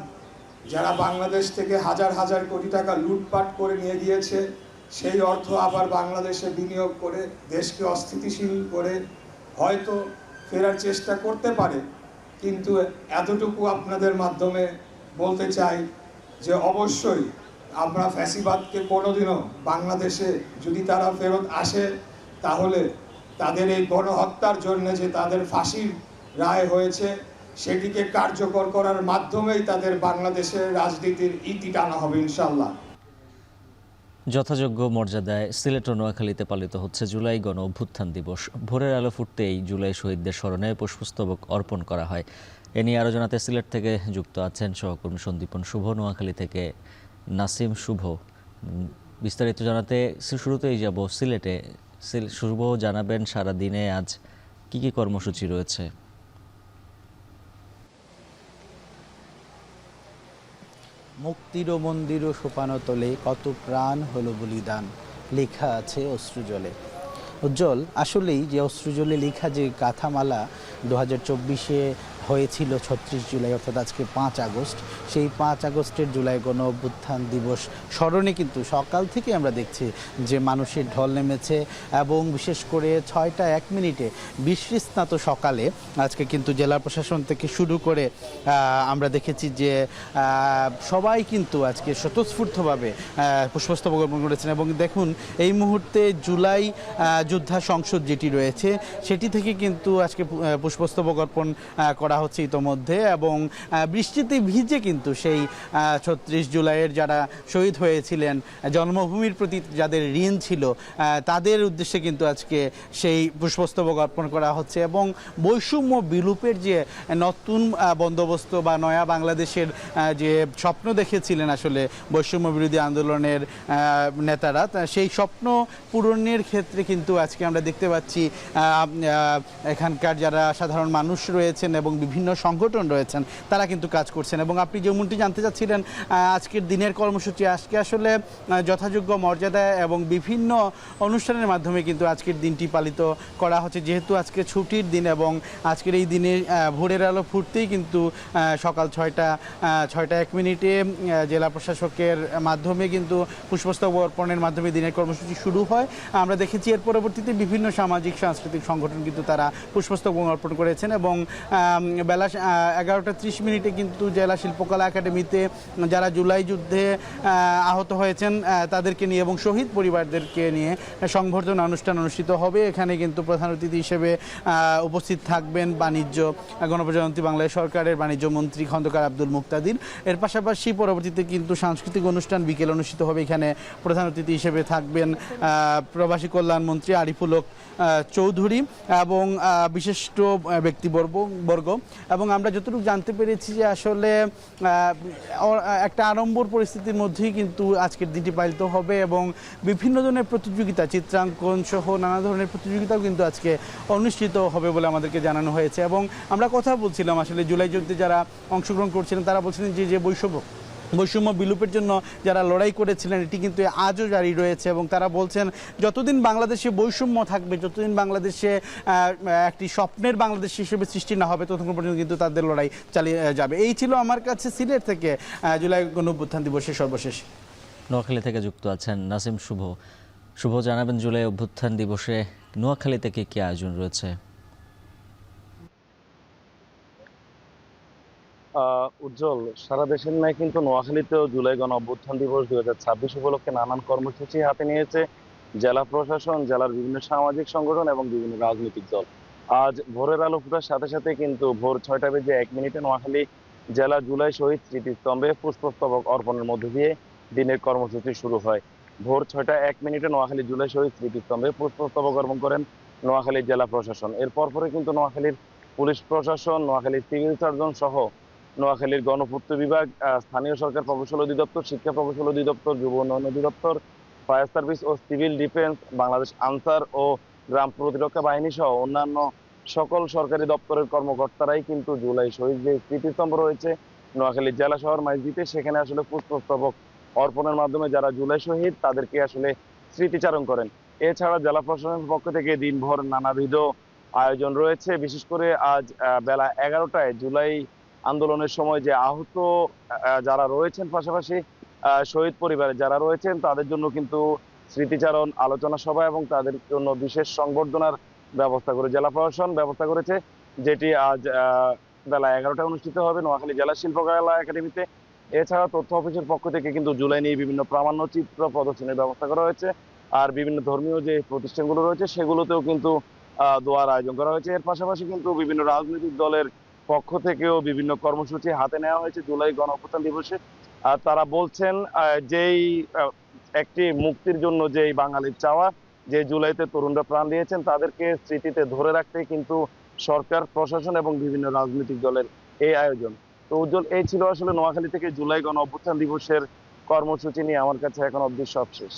যারা বাংলাদেশ থেকে হাজার হাজার কোটি টাকা লুটপাট করে নিয়ে গিয়েছে, সেই অর্থ আবার বাংলাদেশে বিনিয়োগ করে দেশকে অস্থিতিশীল করে হয়তো ফেরার চেষ্টা করতে পারে। কিন্তু এতটুকু আপনাদের মাধ্যমে বলতে চাই যে অবশ্যই আমরা ফ্যাসিবাদকে কোনোদিনও বাংলাদেশে যদি তারা ফেরত আসে, তাহলে তাদের এই গণহত্যার জন্য যে তাদের ফাঁসির রায় হয়েছে সেটিকে কার্যকর করার মাধ্যমেই তাদের বাংলাদেশের রাজনীতির ইতি টানা হবে ইনশাআল্লাহ। যথাযোগ্য মর্যাদায় সিলেট ও নোয়াখালীতে পালিত হচ্ছে জুলাই গণ অভ্যুত্থান দিবস। ভোরের আলো ফুটতেই জুলাই শহীদদের স্মরণে পুষ্পস্তবক অর্পণ করা হয়। এ নিয়ে আরও জানাতে সিলেট থেকে যুক্ত আছেন সহকর্মী সন্দীপন শুভ, নোয়াখালী থেকে নাসিম শুভ। বিস্তারিত জানাতে শুরুতেই যাব সিলেটে। শুভ, জানাবেন সারা দিনে আজ কি কি কর্মসূচি রয়েছে? মুক্তির মন্দির ও সোপানতলে কত প্রাণ হলো বলিদান, লেখা আছে অশ্রুজলে। উজ্জ্বল, আসলেই যে অশ্রুজলে লেখা যে গাথামালা 2024-এ হয়েছিল 36 জুলাই, অর্থাৎ আজকে 5 আগস্ট, সেই 5 আগস্টের জুলাই গণ অভ্যুত্থান দিবস স্মরণে কিন্তু সকাল থেকে আমরা দেখছি যে মানুষের ঢল নেমেছে এবং বিশেষ করে 6:01 বৃষ্টিস্নাত সকালে আজকে কিন্তু জেলা প্রশাসন থেকে শুরু করে আমরা দেখেছি যে সবাই কিন্তু আজকে স্বতঃস্ফূর্তভাবে পুষ্পস্তবক অর্পণ করেছেন। এবং দেখুন, এই মুহূর্তে জুলাই যোদ্ধা সংসদ যেটি রয়েছে সেটি থেকে কিন্তু আজকে পুষ্পস্তবক অর্পণ করা হচ্ছে ইতোমধ্যে। এবং বৃষ্টিতে ভিজে কিন্তু সেই 36 জুলাইয়ের যারা শহীদ হয়েছিলেন, জন্মভূমির প্রতি যাদের ঋণ ছিল, তাদের উদ্দেশ্যে কিন্তু আজকে সেই পুষ্পস্তবক অর্পণ করা হচ্ছে। এবং বৈষম্য বিলোপের যে নতুন বন্দোবস্ত বা নয়া বাংলাদেশের যে স্বপ্ন দেখেছিলেন আসলে বৈষম্য বিরোধী আন্দোলনের নেতারা, সেই স্বপ্ন পূরণের ক্ষেত্রে কিন্তু আজকে আমরা দেখতে পাচ্ছি এখানকার যারা সাধারণ মানুষ রয়েছেন এবং বিভিন্ন সংগঠন রয়েছেন তারা কিন্তু কাজ করছেন। এবং আপনি যেমনটি জানতে চাচ্ছিলেন আজকের দিনের কর্মসূচি, আজকে আসলে যথাযোগ্য মর্যাদা এবং বিভিন্ন অনুষ্ঠানের মাধ্যমে কিন্তু আজকের দিনটি পালিত করা হচ্ছে। যেহেতু আজকে ছুটির দিন এবং আজকের এই দিনে ভোরের আলো ফুটতেই কিন্তু সকাল 6:01 জেলা প্রশাসকের মাধ্যমে কিন্তু পুষ্পস্তবক অর্পণের মাধ্যমে দিনের কর্মসূচি শুরু হয়। আমরা দেখেছি এর পরবর্তীতে বিভিন্ন সামাজিক সাংস্কৃতিক সংগঠন কিন্তু তারা পুষ্পস্তবক অর্পণ করেছেন এবং বেলা 11:30 কিন্তু জেলা শিল্পকলা একাডেমিতে যারা জুলাই যুদ্ধে আহত হয়েছেন তাদেরকে নিয়ে এবং শহীদ পরিবারদেরকে নিয়ে সংবর্ধনা অনুষ্ঠান অনুষ্ঠিত হবে। এখানে কিন্তু প্রধান অতিথি হিসেবে উপস্থিত থাকবেন গণপ্রজাতন্ত্রী বাংলাদেশ সরকারের বাণিজ্য মন্ত্রী খন্দকার আব্দুল মুক্তাদির। এর পাশাপাশি পরবর্তীতে কিন্তু সাংস্কৃতিক অনুষ্ঠান বিকেল অনুষ্ঠিত হবে। এখানে প্রধান অতিথি হিসেবে থাকবেন প্রবাসী কল্যাণ মন্ত্রী আরিফুল হক চৌধুরী এবং বিশিষ্ট ব্যক্তিবর্গ। এবং আমরা যতটুকু জানতে পেরেছি যে আসলে একটা আড়ম্বর পরিস্থিতির মধ্যেই কিন্তু আজকের দিনটি পালিত হবে এবং বিভিন্ন ধরনের প্রতিযোগিতা, চিত্রাঙ্কন সহ নানা ধরনের প্রতিযোগিতাও কিন্তু আজকে অনুষ্ঠিত হবে বলে আমাদেরকে জানানো হয়েছে। এবং আমরা কথা বলছিলাম আসলে জুলাই যুদ্ধে যারা অংশগ্রহণ করছিলেন তারা বলছিলেন যে বৈষম্য বিলোপের জন্য যারা লড়াই করেছিলেন এটি কিন্তু আজও জারি রয়েছে এবং তারা বলছেন যতদিন বাংলাদেশে বৈষম্য থাকবে, যতদিন বাংলাদেশে একটি স্বপ্নের বাংলাদেশ হিসেবে সৃষ্টি না হবে ততক্ষণ পর্যন্ত কিন্তু তাদের লড়াই চালিয়ে যাবে। এই ছিল আমার কাছে সিলেট থেকে জুলাই গণঅভ্যুত্থান দিবসের সর্বশেষ। নোয়াখালী থেকে যুক্ত আছেন নাসিম শুভ, জানাবেন জুলাই অভ্যুত্থান দিবসে নোয়াখালী থেকে কি আয়োজন রয়েছে? উজ্জ্বল, সারা দেশের ন্যায় কিন্তু নোয়াখালীতেও জুলাই গণ অভ্যুত্থান দিবস 2026 উপলক্ষে নানান কর্মসূচি হাতে নিয়েছে জেলা প্রশাসন, জেলার বিভিন্ন সামাজিক সংগঠন এবং বিভিন্ন রাজনৈতিক দল। আজ ভোরের আলো ফোটার সাথে সাথে কিন্তু ভোর 6:01 নোয়াখালী জেলা জুলাই শহীদ স্মৃতিস্তম্ভে পুষ্পস্তবক অর্পণের মধ্য দিয়ে দিনের কর্মসূচি শুরু হয়। ভোর 6:01 নোয়াখালী জুলাই শহীদ স্মৃতিস্তম্ভে পুষ্পস্তবক অর্পণ করেন নোয়াখালী জেলা প্রশাসন। এর পরপরে কিন্তু নোয়াখালীর পুলিশ প্রশাসন, নোয়াখালীর সিভিল সার্জন সহ নোয়াখালীর গণপূর্ত বিভাগ, স্থানীয় সরকার প্রকৌশল অধিদপ্তর, শিক্ষা প্রকৌশল অধিদপ্তর, যুব উন্নয়ন অধিদপ্তর, ফায়ার সার্ভিস ও সিভিল ডিফেন্স, বাংলাদেশ আনসার ও গ্রাম প্রতিরক্ষা বাহিনী সহ অন্যান্য সকল সরকারি দপ্তরের কর্মকর্তারাই কিন্তু জুলাই শহীদ যে স্মৃতিস্তম্ভ রয়েছে নোয়াখালী জেলা শহর মাইজদিতে সেখানে আসলে পুষ্পস্তবক অর্পণের মাধ্যমে যারা জুলাই শহীদ তাদেরকে আসলে স্মৃতিচারণ করেন। এছাড়া জেলা প্রশাসনের পক্ষ থেকে দিনভর নানাবিধ আয়োজন রয়েছে। বিশেষ করে আজ বেলা 11টায় জুলাই আন্দোলনের সময় যে আহত যারা রয়েছেন, পাশাপাশি শহীদ পরিবারে যারা রয়েছেন তাদের জন্য কিন্তু স্মৃতিচারণ আলোচনা সভা এবং তাদের জন্য বিশেষ সংবর্ধনার ব্যবস্থা করে জেলা প্রশাসন ব্যবস্থা করেছে, যেটি আজ বেলা 11টায় অনুষ্ঠিত হবে নোয়াখালী জেলা শিল্পকলা একাডেমিতে। এছাড়া তথ্য অফিসের পক্ষ থেকে কিন্তু জুলাই নিয়ে বিভিন্ন প্রামাণ্যচিত্র প্রদর্শনীর ব্যবস্থা করা হয়েছে। আর বিভিন্ন ধর্মীয় যে প্রতিষ্ঠানগুলো রয়েছে সেগুলোতেও কিন্তু দোয়ার আয়োজন করা হয়েছে। এর পাশাপাশি কিন্তু বিভিন্ন রাজনৈতিক দলের পক্ষ থেকেও বিভিন্ন কর্মসূচি হাতে নেওয়া হয়েছে জুলাই গণ অভ্যুত্থান দিবসে। আর তারা বলছেন যেই একটি মুক্তির জন্য যেই বাঙালির চাওয়া, যে জুলাইতে তরুণরা প্রাণ দিয়েছেন তাদেরকে স্মৃতিতে ধরে রাখতে কিন্তু সরকার, প্রশাসন এবং বিভিন্ন রাজনৈতিক দলের এই আয়োজন। তো উজ্জ্বল, এই ছিল আসলে নোয়াখালী থেকে জুলাই গণ অভ্যুত্থান দিবসের কর্মসূচি নিয়ে আমার কাছে এখন অবধি সব শেষ।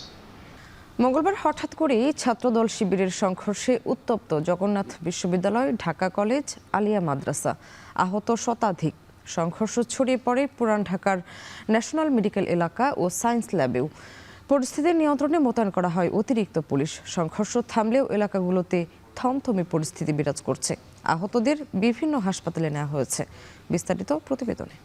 মঙ্গলবার হঠাৎ করেই ছাত্রদল শিবিরের সংঘর্ষে উত্তপ্ত জগন্নাথ বিশ্ববিদ্যালয়, ঢাকা কলেজ, আলিয়া মাদ্রাসা, আহত শতাধিক। সংঘর্ষ ছড়িয়ে পড়ে পুরান ঢাকার ন্যাশনাল মেডিকেল এলাকা ও সায়েন্স ল্যাবেও। পরিস্থিতির নিয়ন্ত্রণে মোতায়েন করা হয় অতিরিক্ত পুলিশ। সংঘর্ষ থামলেও এলাকাগুলোতে থমথমে পরিস্থিতি বিরাজ করছে। আহতদের বিভিন্ন হাসপাতালে নেওয়া হয়েছে। বিস্তারিত প্রতিবেদনে।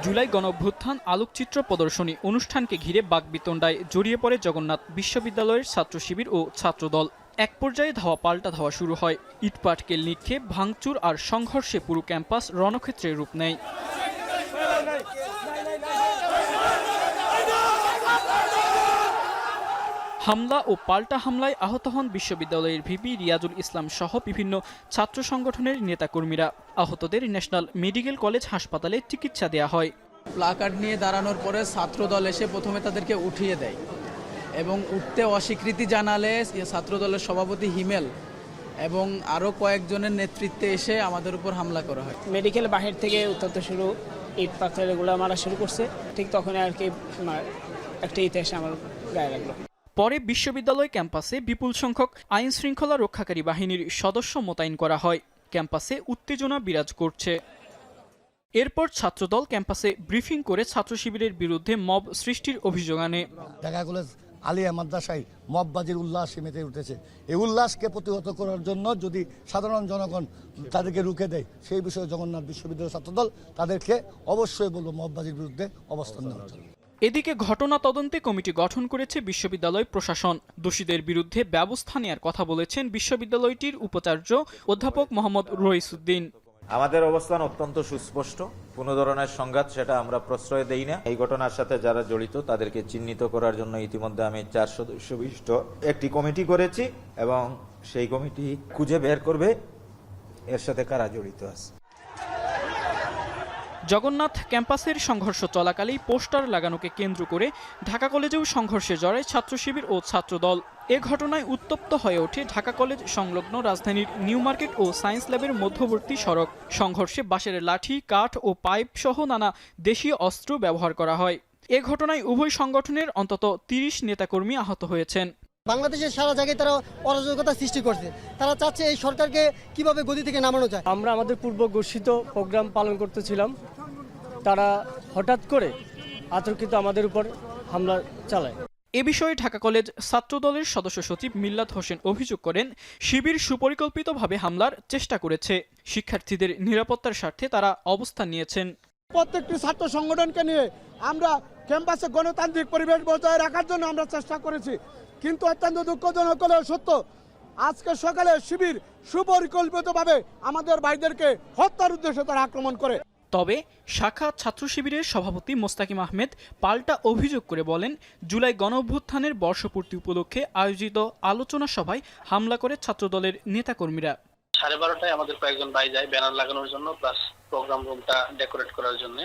জুলাই গণঅভ্যুত্থান আলোকচিত্র প্রদর্শনী অনুষ্ঠানকে ঘিরে বাকবিতণ্ডায় জড়িয়ে পড়ে জগন্নাথ বিশ্ববিদ্যালয়ের ছাত্র শিবির ও ছাত্রদল। এক পর্যায়ে ধাওয়া পাল্টা ধাওয়া শুরু হয়। ইটপাটকেল নিক্ষেপ, ভাঙচুর আর সংঘর্ষে পুরো ক্যাম্পাস রণক্ষেত্রে রূপ নেয়। হামলা ও পাল্টা হামলায় আহত হন বিশ্ববিদ্যালয়ের ভিপি রিয়াজুল ইসলাম সহ বিভিন্ন ছাত্র সংগঠনের নেতাকর্মীরা। আহতদের ন্যাশনাল মেডিকেল কলেজ হাসপাতালে চিকিৎসা দেওয়া হয়। প্লাকার্ড নিয়ে দাঁড়ানোর পরে ছাত্রদল এসে প্রথমে তাদেরকে উঠিয়ে দেয় এবং উঠতে অস্বীকৃতি জানালে ছাত্রদলের সভাপতি হিমেল এবং আরও কয়েকজনের নেতৃত্বে এসে আমাদের উপর হামলা করা হয়। মেডিকেল বাহির থেকে উত্তপ্ত শুরু, ইট পাথর এগুলো মারা শুরু করছে। ঠিক তখন আর কি একটা ইতিহাসে আমার গায়ে লাগলো। পরে বিশ্ববিদ্যালয় ক্যাম্পাসে বিপুল সংখ্যক আইন শৃঙ্খলা রক্ষাকারী বাহিনীর সদস্য মোতায়েন করা হয়। ক্যাম্পাসে উত্তেজনা বিরাজ করছে। এরপর ছাত্রদল ক্যাম্পাসে ব্রিফিং করে ছাত্র শিবিরের বিরুদ্ধে মব সৃষ্টির অভিযোগ আনে। ঢাকা কলেজ আলিয়া মাদ্রাসায় মববাজির উল্লাসে মেতে উঠেছে। এই উল্লাসকে প্রতিহত করার জন্য যদি সাধারণ জনগণ তাদেরকে রুখে দেয়, সেই বিষয়ে জগন্নাথ বিশ্ববিদ্যালয় ছাত্রদল তাদেরকে অবশ্যই বলবো মববাজির বিরুদ্ধে অবস্থান নেওয়ার জন্য। এদিকে ঘটনা তদন্তে কমিটি গঠন করেছে বিশ্ববিদ্যালয় প্রশাসন। দোষীদের বিরুদ্ধে ব্যবস্থা নেওয়ার কথা বলেছেন বিশ্ববিদ্যালয়টির উপাচার্য অধ্যাপক মোহাম্মদ রইসুদ্দিন। আমাদের অবস্থান অত্যন্ত সুস্পষ্ট। কোনো ধরনের সংঘাত সেটা আমরা প্রশ্রয় দেই না। এই ঘটনার সাথে যারা জড়িত তাদেরকে চিহ্নিত করার জন্য ইতিমধ্যে আমি 4 সদস্য বিশিষ্ট একটি কমিটি করেছি এবং সেই কমিটি খুঁজে বের করবে এর সাথে কারা জড়িত আছে। জগন্নাথ ক্যাম্পাসের সংঘর্ষ চলাকালেই পোস্টার লাগানোকে কেন্দ্র করে ঢাকা কলেজেও সংঘর্ষে জড়ায় ছাত্র শিবির ও ছাত্রদল। এ ঘটনায় উত্তপ্ত হয়ে ওঠে ঢাকা কলেজ সংলগ্ন রাজধানীর নিউ মার্কেট ও সায়েন্স ল্যাবের মধ্যবর্তী সড়ক। সংঘর্ষে বাঁশের লাঠি, কাঠ ও পাইপ সহ নানা দেশীয় অস্ত্র ব্যবহার করা হয়। এ ঘটনায় উভয় সংগঠনের অন্তত 30 নেতাকর্মী আহত হয়েছেন। বাংলাদেশের সারা জায়গায় তারা অরাজকতা সৃষ্টি করছে। তারা চাচ্ছে এই সরকারকে কিভাবে গদি থেকে নামানো যায়। আমরা আমাদের পূর্ব ঘোষিত প্রোগ্রাম পালন করতেছিলাম, তারা হঠাৎ করে আতঙ্কিত আমাদের উপর হামলা চালায়। এ বিষয়ে ঢাকা কলেজ ছাত্রদলের সদস্য সচিব মিল্লাত হোসেন অভিযোগ করেন, শিবির সুপরিকল্পিতভাবে হামলার চেষ্টা করেছে। শিক্ষার্থীদের নিরাপত্তার স্বার্থে তারা অবস্থান নিয়েছেন। প্রত্যেকটি ছাত্র সংগঠনকে নিয়ে আমরা ক্যাম্পাসে গণতান্ত্রিক পরিবেশ বজায় রাখার জন্য আমরা চেষ্টা করেছি, কিন্তু অত্যন্ত দুঃখজনক হলেও সত্য, আজকে সকালে শিবির সুপরিকল্পিতভাবে আমাদের ভাইদেরকে হত্যার উদ্দেশ্যে তারা আক্রমণ করে। তবে শাখা ছাত্র শিবিরের সভাপতি মোস্তাকিম আহমেদ পাল্টা অভিযোগ করে বলেন, জুলাই গণঅভ্যুত্থানের বর্ষপূর্তি উপলক্ষে আয়োজিত আলোচনা সভায় হামলা করে ছাত্রদলের নেতাকর্মীরা। 12:30টায় আমাদের কয়েকজন ভাই যায় ব্যানার লাগানোর জন্য, প্লাস প্রোগ্রাম রুমটা ডেকোরেট করার জন্য।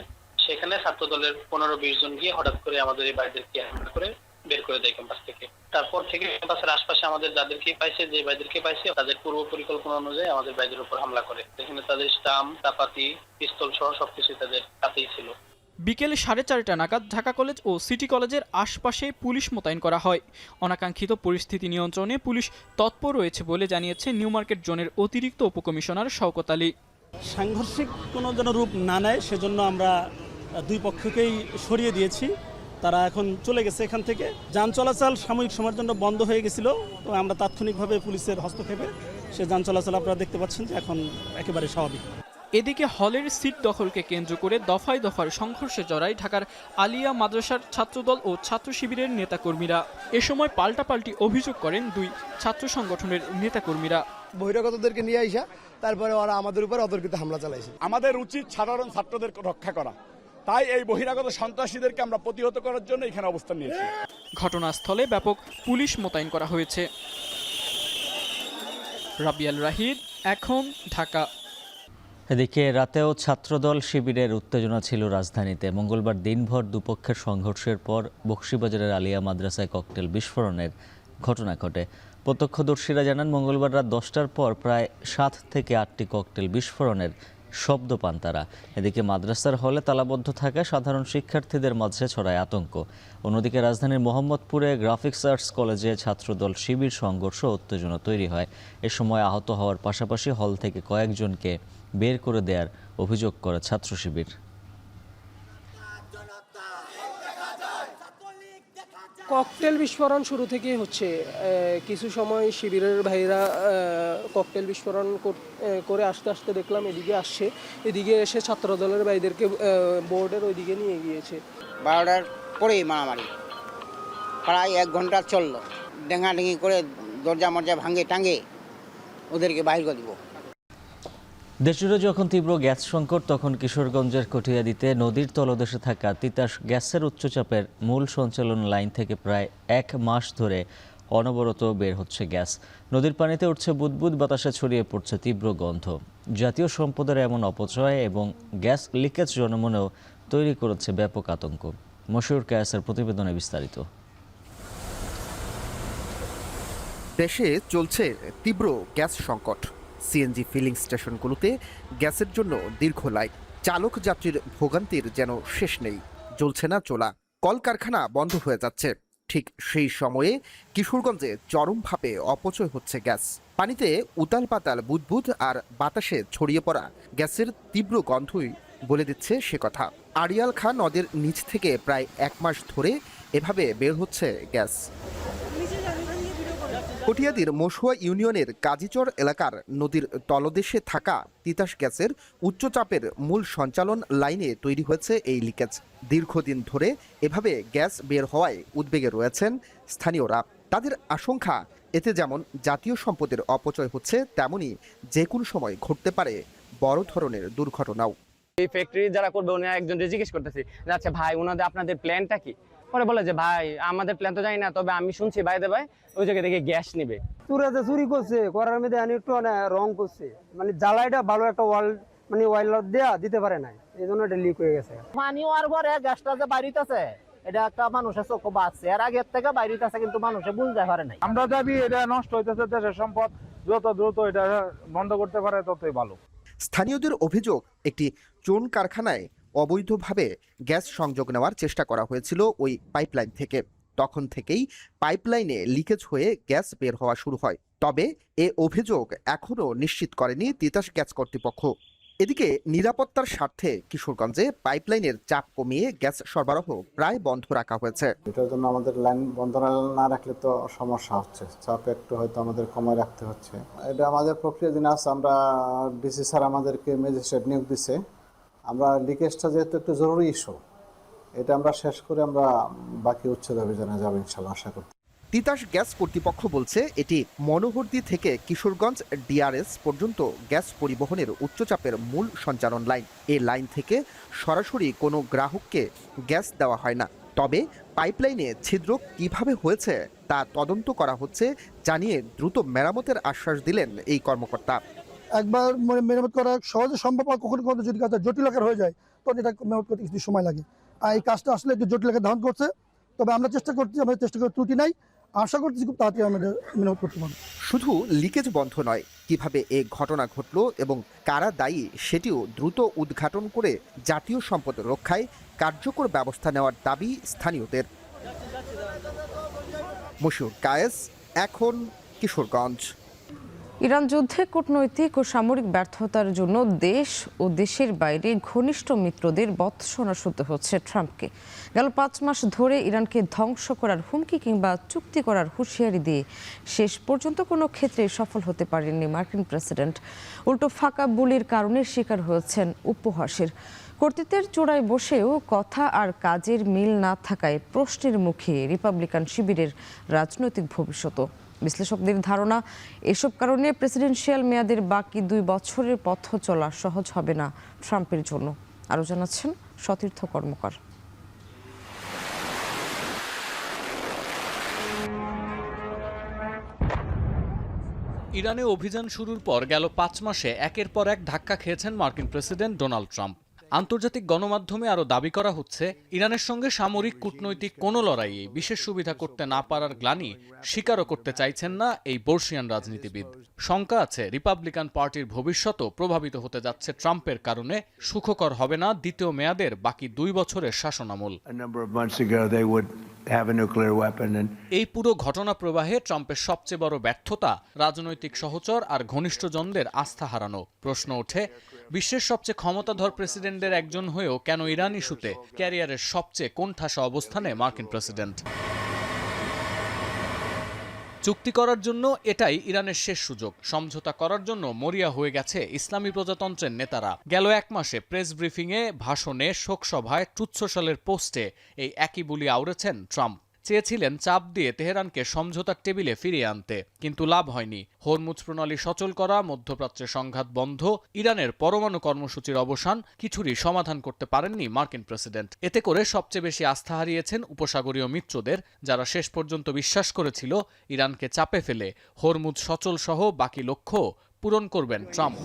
সেখানে ছাত্রদলের 15-20 জন গিয়ে হঠাৎ করে আমাদের এই ভাইদেরকে হামলা করে বের করে দেয় ক্যাম্পাস থেকে। তারপর থেকে ক্যাম্পাসের আশপাশে আমাদের যাদেরকে পাইছে, যে ভাইদেরকে পাইছে, তাদের পূর্ব পরিকল্পনা অনুযায়ী আমাদের ভাইদের উপর হামলা করে। এখানে তাদের স্টাম, চাপাতি, পিস্তল সহ সবকিছু তাদের হাতেই ছিল। বিকেল 4:30 নাগাদ ঢাকা কলেজ ও সিটি কলেজের আশপাশে পুলিশ মোতায়েন করা হয়। অনাকাঙ্ক্ষিত পরিস্থিতি নিয়ন্ত্রণে পুলিশ তৎপর রয়েছে বলে জানিয়েছে নিউ মার্কেট জোনের অতিরিক্ত উপকমিশনার শওকত আলী। সাংঘর্ষিক কোনো যেন রূপ না নেয় সেজন্য আমরা দুই পক্ষকেই সরিয়ে দিয়েছি। তারা এখন চলে গেছে এখান থেকে। যান চলাচল সাময়িক সময়ের জন্য বন্ধ হয়ে গেছিল, তো আমরা তাৎক্ষণিকভাবে পুলিশের হস্তক্ষেপে সে যান চলাচল আপনারা দেখতে পাচ্ছেন যে এখন একেবারে স্বাভাবিক। এদিকে হলের সিট দখলকে কেন্দ্র করে দফায় দফার সংঘর্ষে জড়ায় ঢাকার আলিয়া মাদ্রাসার ছাত্রদল ও ছাত্র শিবিরের নেতাকর্মীরা। এ সময় পাল্টাপাল্টি অভিযোগ করেন দুই ছাত্র সংগঠনের নেতাকর্মীরা। বহিরাগতদেরকে নিয়ে আইসা তারপরে ওরা আমাদের উপর অতর্কিত হামলা চালাইছে। আমাদের উচিত সাধারণ ছাত্রদের রক্ষা করা, তাই এই বহিরাগত সন্ত্রাসীদেরকে আমরা প্রতিহত করার জন্য এখানে অবস্থান নিয়েছি। ঘটনাস্থলে ব্যাপক পুলিশ মোতায়েন করা হয়েছে। রাবিয়াল রাহিদ, এখন, ঢাকা। এদিকে রাতেও ছাত্রদল শিবিরের উত্তেজনা ছিল রাজধানীতে। মঙ্গলবার দিনভর দুপক্ষের সংঘর্ষের পর বকশীবাজারের আলিয়া মাদ্রাসায় ককটেল বিস্ফোরণের ঘটনা ঘটে। প্রত্যক্ষদর্শীরা জানান, মঙ্গলবার রাত 10টার পর প্রায় 7 থেকে 8টি ককটেল বিস্ফোরণের শব্দ পান তারা। এদিকে মাদ্রাসার হলে তালাবদ্ধ থাকা সাধারণ শিক্ষার্থীদের মাঝে ছড়ায় আতঙ্ক। অন্যদিকে রাজধানীর মোহাম্মদপুরে গ্রাফিক্স আর্টস কলেজে ছাত্রদল শিবির সংঘর্ষ উত্তেজনা তৈরি হয়। এ সময় আহত হওয়ার পাশাপাশি হল থেকে কয়েকজনকে বের করে দেওয়ার অভিযোগ করে ছাত্র শিবির। ককটেল বিস্ফোরণ শুরু থেকেই হচ্ছে। কিছু সময় শিবিরের ভাইরা ককটেল বিস্ফোরণ করে আস্তে আস্তে দেখলাম এদিকে আসছে। এদিকে এসে ছাত্রদলের ভাইদেরকে বোর্ডের ওইদিকে নিয়ে গিয়েছে। 12টার পরেই মারামারি প্রায় 1 ঘন্টা চললো। ডেঙ্গাডেঙ্গি করে দরজা মরজা ভাঙে টাঙে ওদেরকে বাইর করে দিব। দেশজুড়ে যখন তীব্র গ্যাস সংকট, তখন কিশোরগঞ্জের কটিয়াদীতে নদীর তলদেশে থাকা তিতাস গ্যাসের উচ্চচাপের মূল সঞ্চালন লাইন থেকে প্রায় 1 মাস ধরে অনবরত বের হচ্ছে গ্যাস। নদীর পানিতে উঠছে বুদবুদ, বাতাসে ছড়িয়ে পড়ছে তীব্র গন্ধ। জাতীয় সম্পদের এমন অপচয় এবং গ্যাস লিকেজ জনমনেও তৈরি করেছে ব্যাপক আতঙ্ক। মশিউর কায়াসের প্রতিবেদনে বিস্তারিত। দেশে চলছে তীব্র গ্যাস সংকট। সিএনজি ফিলিং স্টেশনগুলোতে গ্যাসের জন্য দীর্ঘ লাইন। চালক যাত্রীর ভোগান্তির যেন শেষ নেই। জ্বলছে না চোলা, কলকারখানা বন্ধ হয়ে যাচ্ছে। ঠিক সেই সময়ে কিশোরগঞ্জে চরমভাবে অপচয় হচ্ছে গ্যাস। পানিতে উতাল পাতাল বুদবুদ আর বাতাসে ছড়িয়ে পড়া গ্যাসের তীব্র গন্ধই বলে দিচ্ছে সে কথা। আড়িয়াল খাঁ নদের নিচ থেকে প্রায় 1 মাস ধরে এভাবে বের হচ্ছে গ্যাস। কটিয়াদীর মশুয়া ইউনিয়নের কাজীচর এলাকার নদীর তলদেশে থাকা তিতাস গ্যাসের উচ্চচাপের মূল সঞ্চালন লাইনে তৈরি হয়েছে এই লিকেজ। দীর্ঘদিন ধরে এভাবে গ্যাস বের হওয়ায় উদ্বেগে রয়েছেন স্থানীয়রা। তাদের আশঙ্কা, এতে যেমন জাতীয় সম্পদের অপচয় হচ্ছে, তেমনি যে কোনো সময় ঘটতে পারে বড় ধরনের দুর্ঘটনাও। এই ফ্যাক্টরি যারা করবে উনি একজন জিজ্ঞেস করতেছি, আচ্ছা ভাই ওনাদের আপনাদের প্ল্যানটা কি? পরে বলে যে ভাই আমাদের প্ল্যান তো জানি না, তবে আমি শুনছি বাইরে ভাই ওই জায়গা থেকে গ্যাস নিবে। চুরি করছে, করার মধ্যে একটু রং করছে, মানে জ্বালাইটা ভালো একটা ওয়াইল দেয়া দিতে পারে না, এই জন্য এটা লিক হয়ে গেছে। পানি হওয়ার পরে গ্যাসটা যে বাইরিতেছে এটা একটা মানুষের চোখ বাঁচছে, এর আগের থেকে বাইরিতেছে কিন্তু মানুষে বুঝতে পারে নাই। আমরা দাবি এটা নষ্ট হইতেছে, দেশের সম্পদ, যত দ্রুত এটা বন্ধ করতে পারে ততই ভালো। স্থানীয়দের অভিযোগ, একটি চুন কারখানায় অবৈধভাবে গ্যাস সংযোগ নেওয়ার চেষ্টা করা হয়েছিল ওই পাইপলাইন থেকে। তখন থেকেই পাইপলাইনে লিকেজ হয়ে গ্যাস বের হওয়া শুরু হয়। তবে এ অভিযোগ এখনও নিশ্চিত করেনি তিতাস গ্যাস কর্তৃপক্ষ। এদিকে নিরাপত্তার স্বার্থে কিশোরগঞ্জে পাইপলাইনের চাপ কমিয়ে গ্যাস সরবরাহ প্রায় বন্ধ রাখা হয়েছে। এটার জন্য আমাদের লাইন বন্ধ না রাখলে তো সমস্যা হচ্ছে, চাপ একটু হয়তো আমাদের কমায় রাখতে হচ্ছে। এটা আমাদের প্রক্রিয়াধীন আছে। আমরা ডিসি স্যার আমাদেরকে ম্যাজিস্ট্রেট নিয়োগ দিচ্ছে। আমরা লিকেজটা যেহেতু একটু জরুরি ইস্যু, এটা আমরা শেষ করে আমরা বাকি উচ্ছেদ অভিযানে যাবো ইনশাল্লাহ, আশা করি। তিতাস গ্যাস কর্তৃপক্ষ বলছে এটি মনোহরদী থেকে কিশোরগঞ্জ ডিআরএস পর্যন্ত গ্যাস পরিবহনের উচ্চচাপের মূল সঞ্চালন লাইন। এই লাইন থেকে সরাসরি কোনো গ্রাহককে গ্যাস দেওয়া হয় না। তবে পাইপলাইনে ছিদ্র কিভাবে হয়েছে তা তদন্ত করা হচ্ছে জানিয়ে দ্রুত মেরামতের আশ্বাস দিলেন এই কর্মকর্তা। একবার মেরামত করা সহজে সম্ভব, কখনো কখনো যদি কাজটা জটিল আকার হয়ে যায় তখন এটা মেরামত করতে কিছু সময় লাগে। আর এই কাজটা আসলে একটু জটিল আকার ধারণ করছে, তবে আমরা চেষ্টা করছি, আমাদের চেষ্টা করে ত্রুটি নাই, আশা করতেছি খুব তাড়াতাড়ি আমরা মেরামত করতে পারবো। শুধু লিকেজ বন্ধ নয়, কিভাবে এ ঘটনা ঘটলো এবং কারা দায়ী সেটিও দ্রুত উদ্ঘাটন করে জাতীয় সম্পদ রক্ষায় কার্যকর ব্যবস্থা নেওয়ার দাবি স্থানীয়দের। মশিউর কায়েস, এখন কিশোরগঞ্জ। ইরান যুদ্ধে কূটনৈতিক ও সামরিক ব্যর্থতার জন্য দেশ ও দেশের বাইরে ঘনিষ্ঠ মিত্রদের বৎসনা শুনতে হচ্ছে ট্রাম্পকে। গেল 5 মাস ধরে ইরানকে ধ্বংস করার হুমকি কিংবা চুক্তি করার হুঁশিয়ারি দিয়ে শেষ পর্যন্ত কোনো ক্ষেত্রে সফল হতে পারেননি মার্কিন প্রেসিডেন্ট। উল্টো ফাঁকা বুলির কারণে শিকার হয়েছেন উপহাসের। কর্তৃত্বের চূড়ায় বসেও কথা আর কাজের মিল না থাকায় প্রশ্নের মুখে রিপাবলিকান শিবিরের রাজনৈতিক ভবিষ্যৎ। বিশ্লেষকদের ধারণা, এসব কারণে প্রেসিডেন্সিয়াল মেয়াদের বাকি 2 বছরের পথ চলা সহজ হবে না ট্রাম্পের জন্য। আরও জানাচ্ছেন সতীর্থ কর্মকার। ইরানে অভিযান শুরুর পর গেল 5 মাসে একের পর এক ধাক্কা খেয়েছেন মার্কিন প্রেসিডেন্ট ডোনাল্ড ট্রাম্প। আন্তর্জাতিক গণমাধ্যমে আরও দাবি করা হচ্ছে ইরানের সঙ্গে সামরিক কূটনৈতিক কোনো লড়াইয়ে বিশেষ সুবিধা করতে না পারার গ্লানি স্বীকারও করতে চাইছেন না এই বর্ষিয়ান রাজনীতিবিদ। শঙ্কা আছে রিপাবলিকান পার্টির ভবিষ্যতও প্রভাবিত হতে যাচ্ছে ট্রাম্পের কারণে। সুখকর হবে না দ্বিতীয় মেয়াদের বাকি 2 বছরের শাসনামল। এই পুরো ঘটনা প্রবাহে ট্রাম্পের সবচেয়ে বড় ব্যর্থতা রাজনৈতিক সহচর আর ঘনিষ্ঠজনদের আস্থা হারানো। প্রশ্ন ওঠে, বিশ্বের সবচেয়ে ক্ষমতাধর প্রেসিডেন্টের একজন হয়েও কেন ইরান ইস্যুতে ক্যারিয়ারের সবচেয়ে কোণঠাসা অবস্থানে মার্কিন প্রেসিডেন্ট? চুক্তি করার জন্য এটাই ইরানের শেষ সুযোগ। সমঝোতা করার জন্য মরিয়া হয়ে গেছে ইসলামী প্রজাতন্ত্রের নেতারা। গেল 1 মাসে প্রেস ব্রিফিংয়ে, ভাষণে, শোকসভায়, ট্রুথ সোশ্যালের পোস্টে এই একই বুলি আওড়েছেন ট্রাম্প। চেয়েছিলেন চাপ দিয়ে তেহরানকে সমঝোতার টেবিলে ফিরিয়ে আনতে, কিন্তু লাভ হয়নি। হরমুজ প্রণালী সচল করা, মধ্যপ্রাচ্যে সংঘাত বন্ধ, ইরানের পরমাণু কর্মসূচির অবসান, কিছুরই সমাধান করতে পারেননি মার্কিন প্রেসিডেন্ট। এতে করে সবচেয়ে বেশি আস্থা হারিয়েছেন উপসাগরীয় মিত্রদের, যারা শেষ পর্যন্ত বিশ্বাস করেছিল ইরানকে চাপে ফেলে হরমুজ সচল সহ বাকি লক্ষ্য পূরণ করবেন ট্রাম্প।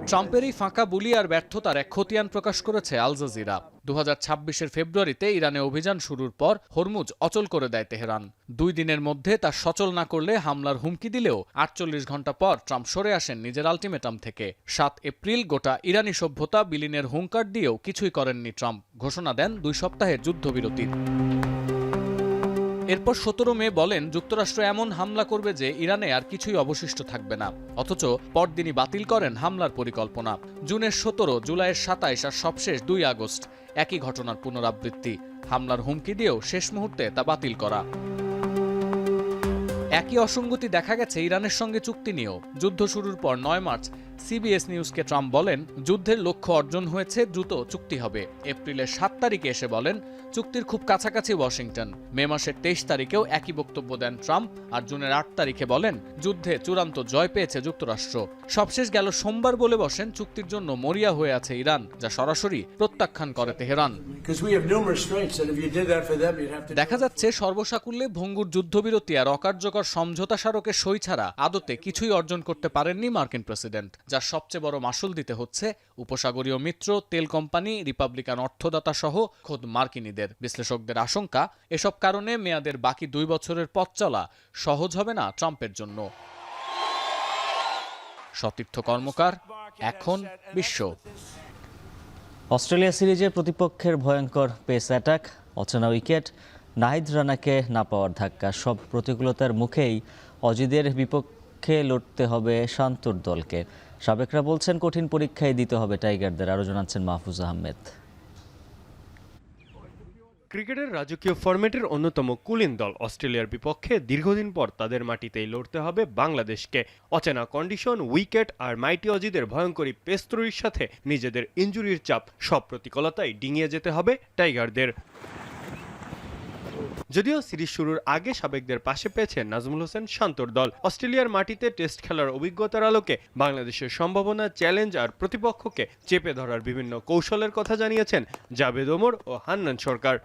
ট্রাম্পের এই ফাঁকা বুলি আর ব্যর্থতার এক খতিয়ান প্রকাশ করেছে আল জাজিরা। 2026-এর ফেব্রুয়ারিতে ইরানে অভিযান শুরুর পর হরমুজ অচল করে দেয় তেহরান। 2 দিনের মধ্যে তা সচল না করলে হামলার হুমকি দিলেও 48 ঘন্টা পর ট্রাম্প সরে আসেন নিজের আলটিমেটাম থেকে। 7 এপ্রিল গোটা ইরানি সভ্যতা বিলীনের হুঙ্কার দিয়েও কিছুই করেননি ট্রাম্প। ঘোষণা দেন 2 সপ্তাহের যুদ্ধবিরতির। এরপর 17 মে বলেন যুক্তরাষ্ট্র এমন হামলা করবে যে ইরানে আর কিছুই অবশিষ্ট থাকবে না। অথচ পরদিনই বাতিল করেন হামলার পরিকল্পনা। জুনের 17, জুলাইয়ের 27 আর সবশেষ 2 আগস্ট একই ঘটনার পুনরাবৃত্তি। হামলার হুমকি দিয়েও শেষ মুহূর্তে তা বাতিল করা। একই অসঙ্গতি দেখা গেছে ইরানের সঙ্গে চুক্তি নিয়েও। যুদ্ধ শুরুর পর 9 মার্চ সিবিএস নিউজকে ট্রাম্প বলেন যুদ্ধের লক্ষ্য অর্জন হয়েছে, দ্রুত চুক্তি হবে। এপ্রিলের 7 তারিখে এসে বলেন চুক্তির খুব কাছাকাছি ওয়াশিংটন। মে মাসের 23 তারিখেও একই বক্তব্য দেন ট্রাম্প, আর জুনের 8 তারিখে বলেন যুদ্ধে চূড়ান্ত জয় পেয়েছে যুক্তরাষ্ট্র। সবশেষ গেল সোমবার বলে বসেন চুক্তির জন্য মরিয়া হয়ে আছে ইরান, যা সরাসরি প্রত্যাখ্যান করে তেহরান। দেখা যাচ্ছে সর্বসাকুল্যে ভঙ্গুর যুদ্ধবিরতি আর অকার্যকর সমঝোতা স্মারকের সই ছাড়া আদতে কিছুই অর্জন করতে পারেননি মার্কিন প্রেসিডেন্ট, যার সবচেয়ে বড় মাসুল দিতে হচ্ছে উপসাগরীয় মিত্র, তেল কোম্পানি, রিপাবলিকান অর্থদাতা সহ খোদ মার্কিনীদের। বিশ্লেষকদের আশঙ্কা এসব কারণে মেয়াদের বাকি 2 বছরের পথ চলা সহজ হবে না ট্রাম্পের জন্য। সতীর্থ কর্মকার, এখন বিশ্ব। অস্ট্রেলিয়া সিরিজে প্রতিপক্ষের ভয়ঙ্কর পেস অ্যাটাক, অচেনা উইকেট, নাহিদ রানাকে না পাওয়ার ধাক্কা, সব প্রতিকূলতার মুখেই অজিদের বিপক্ষে লড়তে হবে শান্তর দলকে। সাবেকরা বলছেন কঠিন পরীক্ষায় দিতে হবে টাইগারদের। আরও জানাচ্ছেন মাহফুজ আহমেদ। ক্রিকেটের রাজকীয় ফরম্যাটের অন্যতম কুলিন দল অস্ট্রেলিয়ার বিপক্ষে দীর্ঘদিন পর তাদের মাটিতেই লড়তে হবে বাংলাদেশকে। অচেনা কন্ডিশন, উইকেট আর মাইটি অজিদের ভয়ঙ্করী পেস ত্রয়ীর সাথে নিজেদের ইনজুরির চাপ, সব প্রতিকূলতায় ডিঙিয়ে যেতে হবে টাইগারদের। যদিও সিরিজ শুরুর আগে সাবেকদের পাশে পেয়েছে নাজমুল হোসেন শান্তর দল। অস্ট্রেলিয়ার মাটিতে টেস্ট খেলার অভিজ্ঞতার আলোকে বাংলাদেশের সম্ভাবনা, চ্যালেঞ্জ আর প্রতিপক্ষকে চেপে ধরার বিভিন্ন কৌশলের কথা জানিয়েছেন জাভেদ ওমর ও হান্নান সরকার।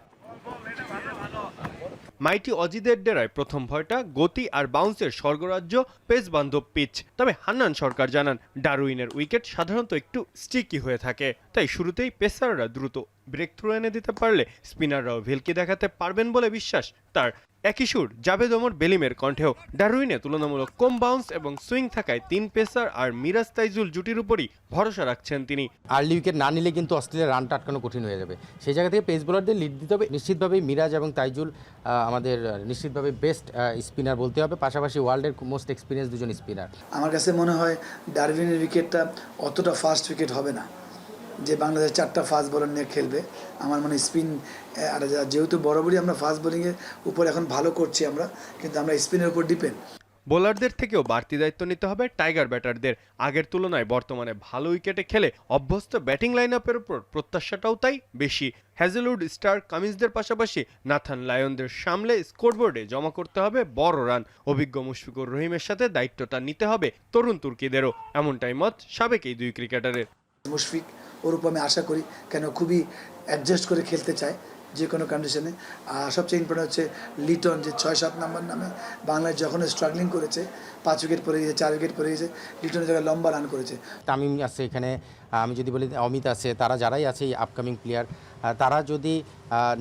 মাইটি অজিদের ডেরায় প্রথম ভয়টা গতি আর বাউন্সের স্বর্গরাজ্য, পেস বান্ধব পিচ। তবে হান্নান সরকার জানান ডারউইনের উইকেট সাধারণত একটু স্টিকি হয়ে থাকে, তাই শুরুতেই পেসাররা দ্রুত ব্রেক থ্রু এনে দিতে পারলে স্পিনাররাও ভেলকি দেখাতে পারবেন বলে বিশ্বাস তার। একই সুর জাভেদ ওমর বেলিমের কণ্ঠেও। ডারউইনে তুলনামূলক কম বাউন্স এবং সুইং থাকায় 3 পেসার আর মিরাজ তাইজুল জুটির উপরই ভরসা রাখছেন তিনি। আর্লি উইকেট না নিলে কিন্তু অস্ট্রেলিয়ার রানটা আটকানো কঠিন হয়ে যাবে। সেই জায়গা থেকে পেস বোলারদের লিড দিতে হবে। নিশ্চিতভাবেই মিরাজ এবং তাইজুল আমাদের নিশ্চিতভাবে বেস্ট স্পিনার বলতে হবে, পাশাপাশি ওয়ার্ল্ডের মোস্ট এক্সপিরিয়েন্স 2জন স্পিনার। আমার কাছে মনে হয় ডারউইনের উইকেটটা অতটা ফাস্ট উইকেট হবে না, যে বাংলাদেশ 4টা ফাস্ট বোলার নিয়ে খেলবে। আমার মনে স্পিন, আর যেহেতু বরাবরই আমরা ফাস্ট বোলিংয়ের উপর এখন ভালো করছি আমরা, কিন্তু আমরা স্পিনের উপর ডিপেন্ড। বোলারদের থেকেও বাড়তি দায়িত্ব নিতে হবে টাইগার ব্যাটারদের। আগের তুলনায় বর্তমানে ভালো উইকেটে খেলে অভ্যস্ত ব্যাটিং লাইন আপের উপর প্রত্যাশাটাও তাই বেশি। হ্যাজেলউড, স্টার, কামিন্সদের পাশাপাশি নাথান লায়নদের সামলে স্কোরবোর্ডে জমা করতে হবে বড় রান। অভিজ্ঞ মুশফিকুর রহিমের সাথে দায়িত্বটা নিতে হবে তরুণ তুর্কিদেরও, এমনটাই মত সাবেক এই 2 ক্রিকেটারের। মুশফিক, ওর উপর আমি আশা করি, কেন খুবই অ্যাডজাস্ট করে খেলতে চায় যে কোনো কন্ডিশনে। আর সবচেয়ে ইম্পর্টেন্ট হচ্ছে লিটন, যে 6-7 নম্বর নামে বাংলাদেশ যখন স্ট্রাগলিং করেছে, 5 উইকেট পড়ে গেছে, 4 উইকেট পড়ে গেছে, লিটনের জায়গায় লম্বা রান করেছে। তামিম আছে এখানে, আমি যদি বলি অমিত আছে, তারা যারাই আছে এই আপকামিং প্লেয়ার, তারা যদি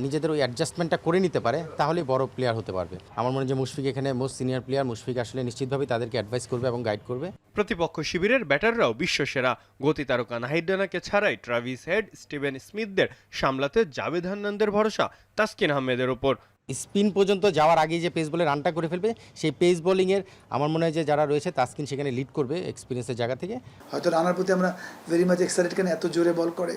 নিজেদের ওই অ্যাডজাস্টমেন্টটা করে নিতে পারে তাহলে বড় প্লেয়ার হতে পারবে। আমার মনে হয় যে মুশফিক এখানে মোস্ট সিনিয়র প্লেয়ার। মুশফিক আসলে নিশ্চিতভাবে তাদেরকে অ্যাডভাইস করবে এবং গাইড করবে। প্রতিপক্ষ শিবিরের ব্যাটাররাও বিশ্বসেরা। গতি তারকা নাহিদ রানাকে ছাড়াই ট্রাভিস হেড, স্টিভেন স্মিথদের সামলাতে জাভেদ হান্নানদের ভরসা তাসকিন আহমেদের ওপর। স্পিন পর্যন্ত যাওয়ার আগেই যে পেস বলে রানটা করে ফেলবে, সেই পেস বোলিংয়ের আমার মনে হয় যে যারা রয়েছে তাসকিন সেখানে লিড করবে এক্সপিরিয়েন্সের জায়গা থেকে। হয়তো রানার প্রতি আমরা ভেরি মাচ এক্সাইটেড, কেন এত জোরে বল করে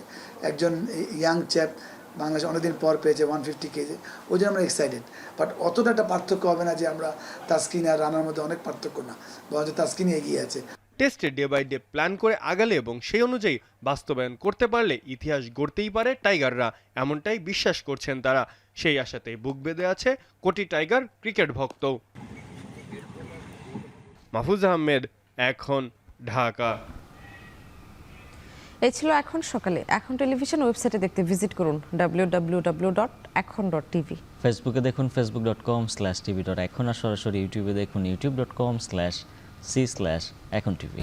একজন ইয়াং চ্যাপ, বাংলাদেশ অনেকদিন পর পেয়েছে 150 কেজি, ওই জন্য আমরা এক্সাইটেড। বাট অতটা একটা পার্থক্য হবে না যে আমরা তাসকিন আর রানার মধ্যে অনেক পার্থক্য না, বরঞ্চ তাসকিনই এগিয়ে আছে। টেস্টে ডে বাই ডে প্ল্যান করে আগালে এবং সেই অনুযায়ী বাস্তবায়ন করতে পারলে ইতিহাস গড়তেই পারে টাইগাররা, এমনটাই বিশ্বাস করছেন তারা। সেই আশাতেই বুক বেঁধে আছে কোটি টাইগার ক্রিকেট ভক্ত। মাহফুজ আহমেদ, এখন, ঢাকা। এই ছিল এখন সকালে। এখন টেলিভিশন ওয়েবসাইটে দেখতে ভিজিট করুন www.ekhon.tv। ফেসবুকে দেখুন facebook.com/tv.ekhon, আর সরাসরি ইউটিউবে দেখুন youtube.com/tv www.এখন tv